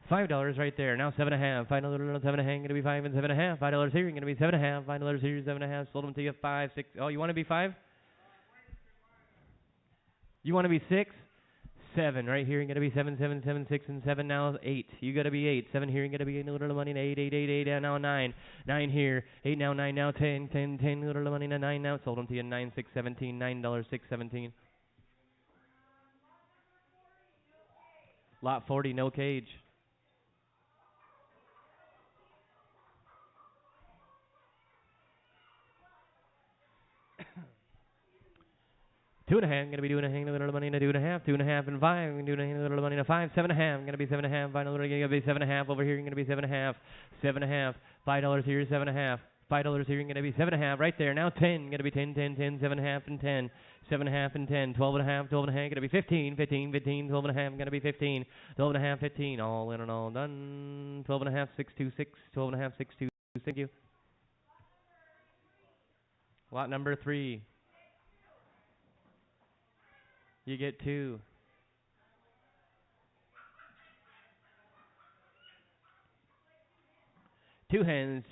$5 right there. Now 7.5. $5 7.5. Gonna be 5 and 7.5. $5 here. Gonna be 7.5. $5 here. 7.5. Sold them to you. 5, 6. Oh, you want to be 5? You want to be 6? 7 right here. Gonna be 7, 7, 7, 6 and 7. Now 8. You gotta be 8. 7 here. Gonna be a little money. 8, 8, 8, 8. Now 9. 9 here. 8 now. 9 now. 10, 10, 10. Little money. 9 now. Sold them to you. 9, 6, 17. $9, 6, 17. Lot 40, no cage. Two and a half, gonna be 2.5, little money in a 2.5, 2.5 and 5, 2.5, little money in a 5, 7.5, gonna be 7.5, final little gonna be 7.5 over here, gonna be 7.5, 7.5, $5 here, 7.5, $5 here, gonna be 7.5 right there. Now 10, gonna be 10, 10, 10, 7.5 and 10, 7.5 and 10, 12.5, 12.5, gonna be 15, 15, 15, 12.5, gonna be 15, 12.5, 15, all in and all done. 12.5, 626, 12.5, 626. Thank you. Lot number 3. You get 2. Two hens,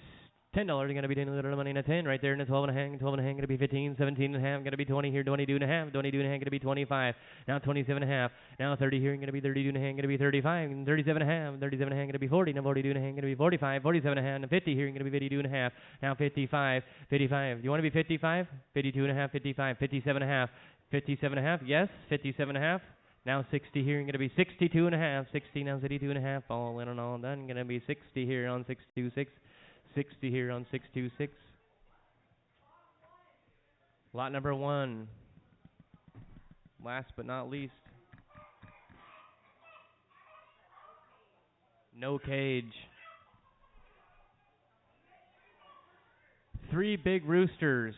$10. Gonna be 10 little money in a 10 right there in a 12.5, 12.5 gonna be 15, 17.5 gonna be 20 here, 22.5, 22.5 gonna be 25. Now 27.5. Now 30 here, gonna be 32.5, gonna be 35, 37.5, 37.5 gonna be 40, now 42.5 gonna be 45, 47.5, and 50 here, gonna be 52.5. Now 55, 55. Do you want to be 55? 52.5, 55, 57.5. 57.5, yes, 57.5. Now 60 here, going to be 62.5. 60 now, 62.5. All in and all done. Going to be 60 here on 626. 60 here on 626. Lot number 1. Last but not least. No cage. 3 big roosters.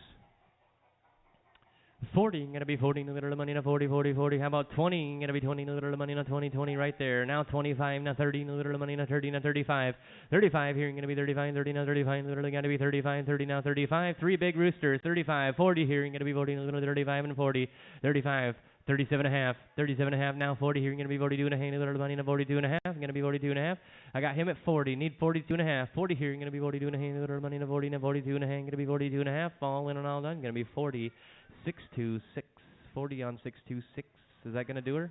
40, gonna be 40, no little money, no 40, 40, 40. How about 20? Gonna be 20, no little money, no 20, 20 right there. Now 25, now 30, no little money, no 30, now 35. 35 here, gonna be 35, 30, now 35, literally gonna be 35, 30, now 35. 3 big roosters, 35, 40 here, gonna be 40, no little 35 and 40. 35, 37.5, 37.5, now 40 here, gonna be 42.5, no little money, no 42.5, gonna be 42.5. I got him at 40, need 42.5. 40 here, gonna be 42.5, no little money, no 40, no 42.5, gonna be 42.5. All in and all done, gonna be 40. 626, 40 on 626. Is that going to do her?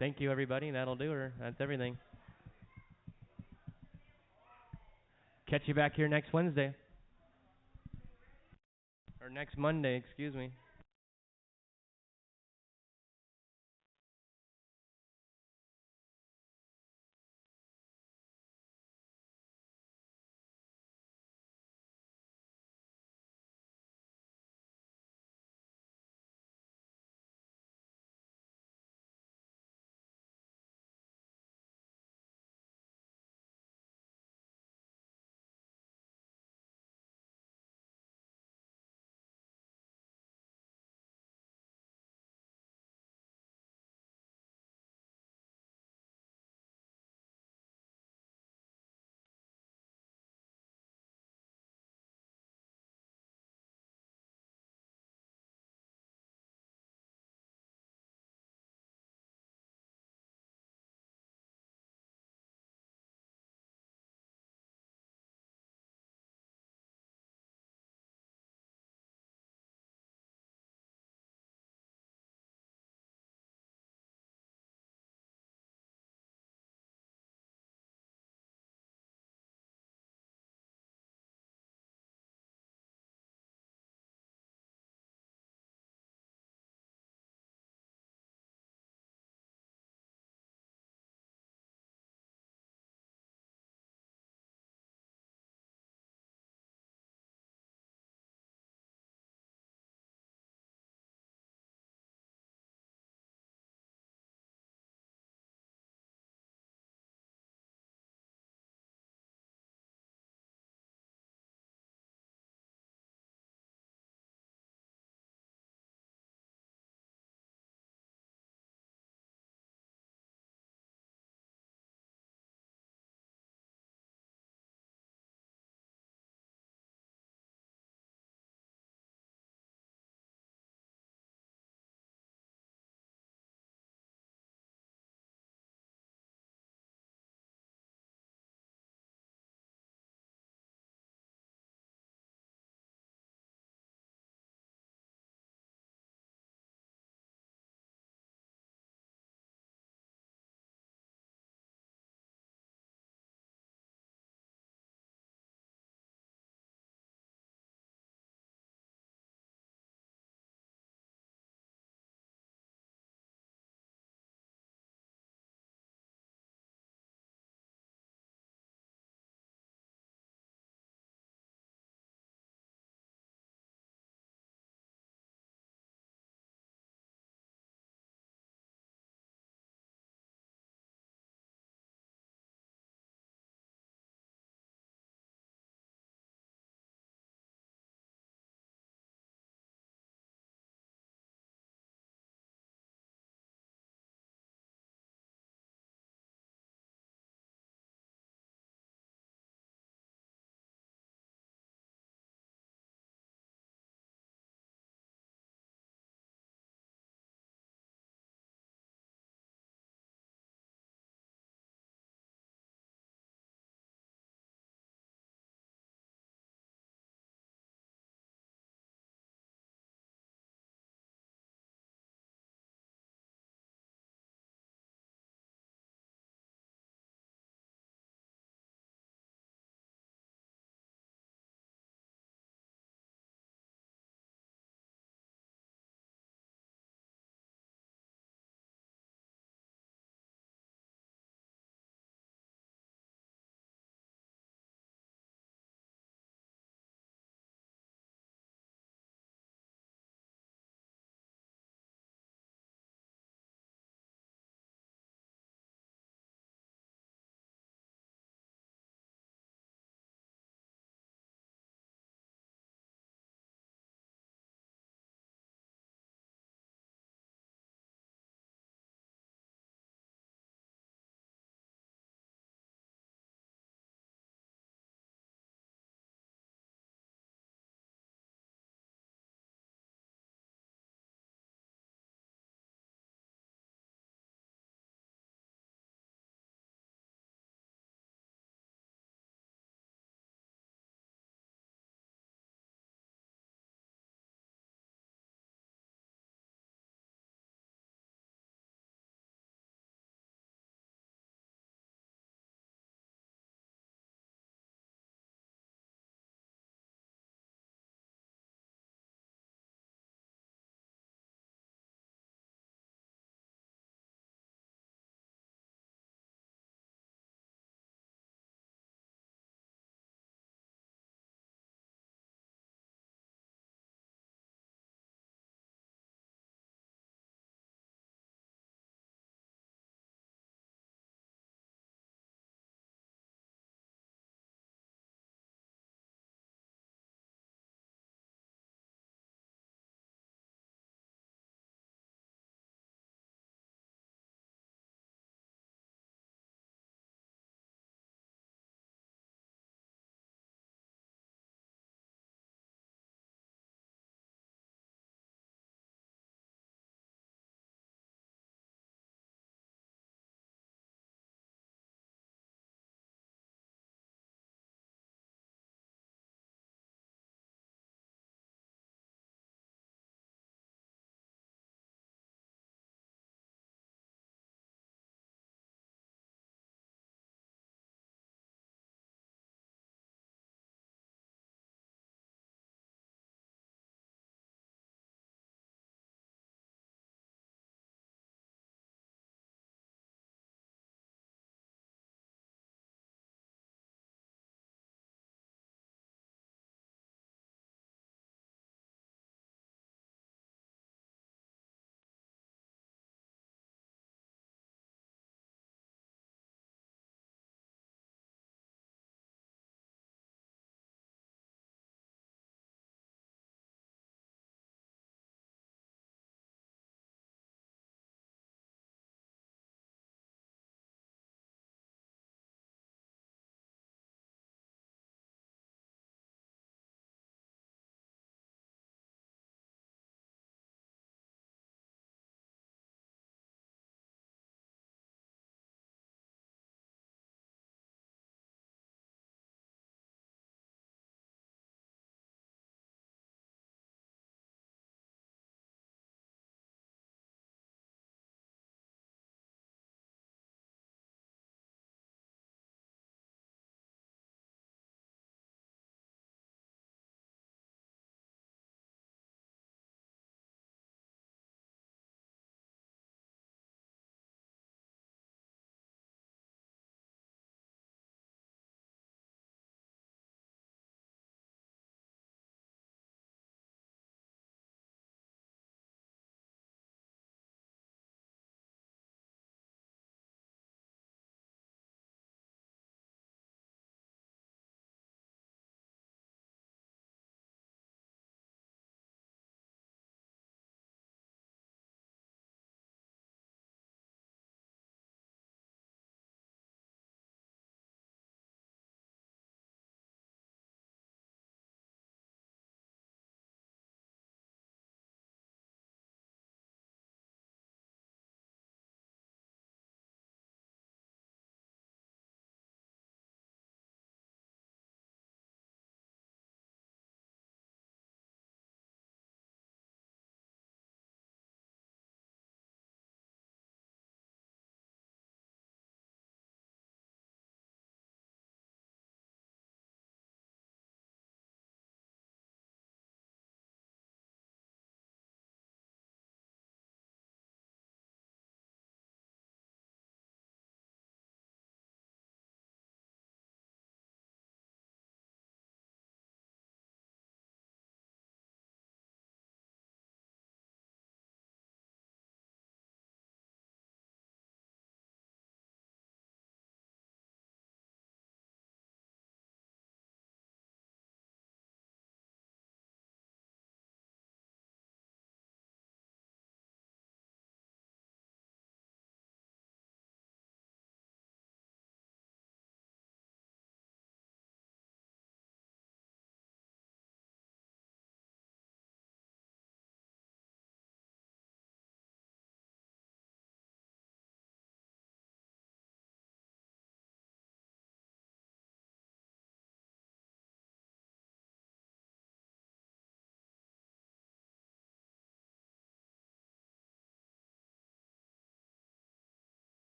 Thank you, everybody. That'll do her. That's everything. Catch you back here next Wednesday. Or next Monday, excuse me.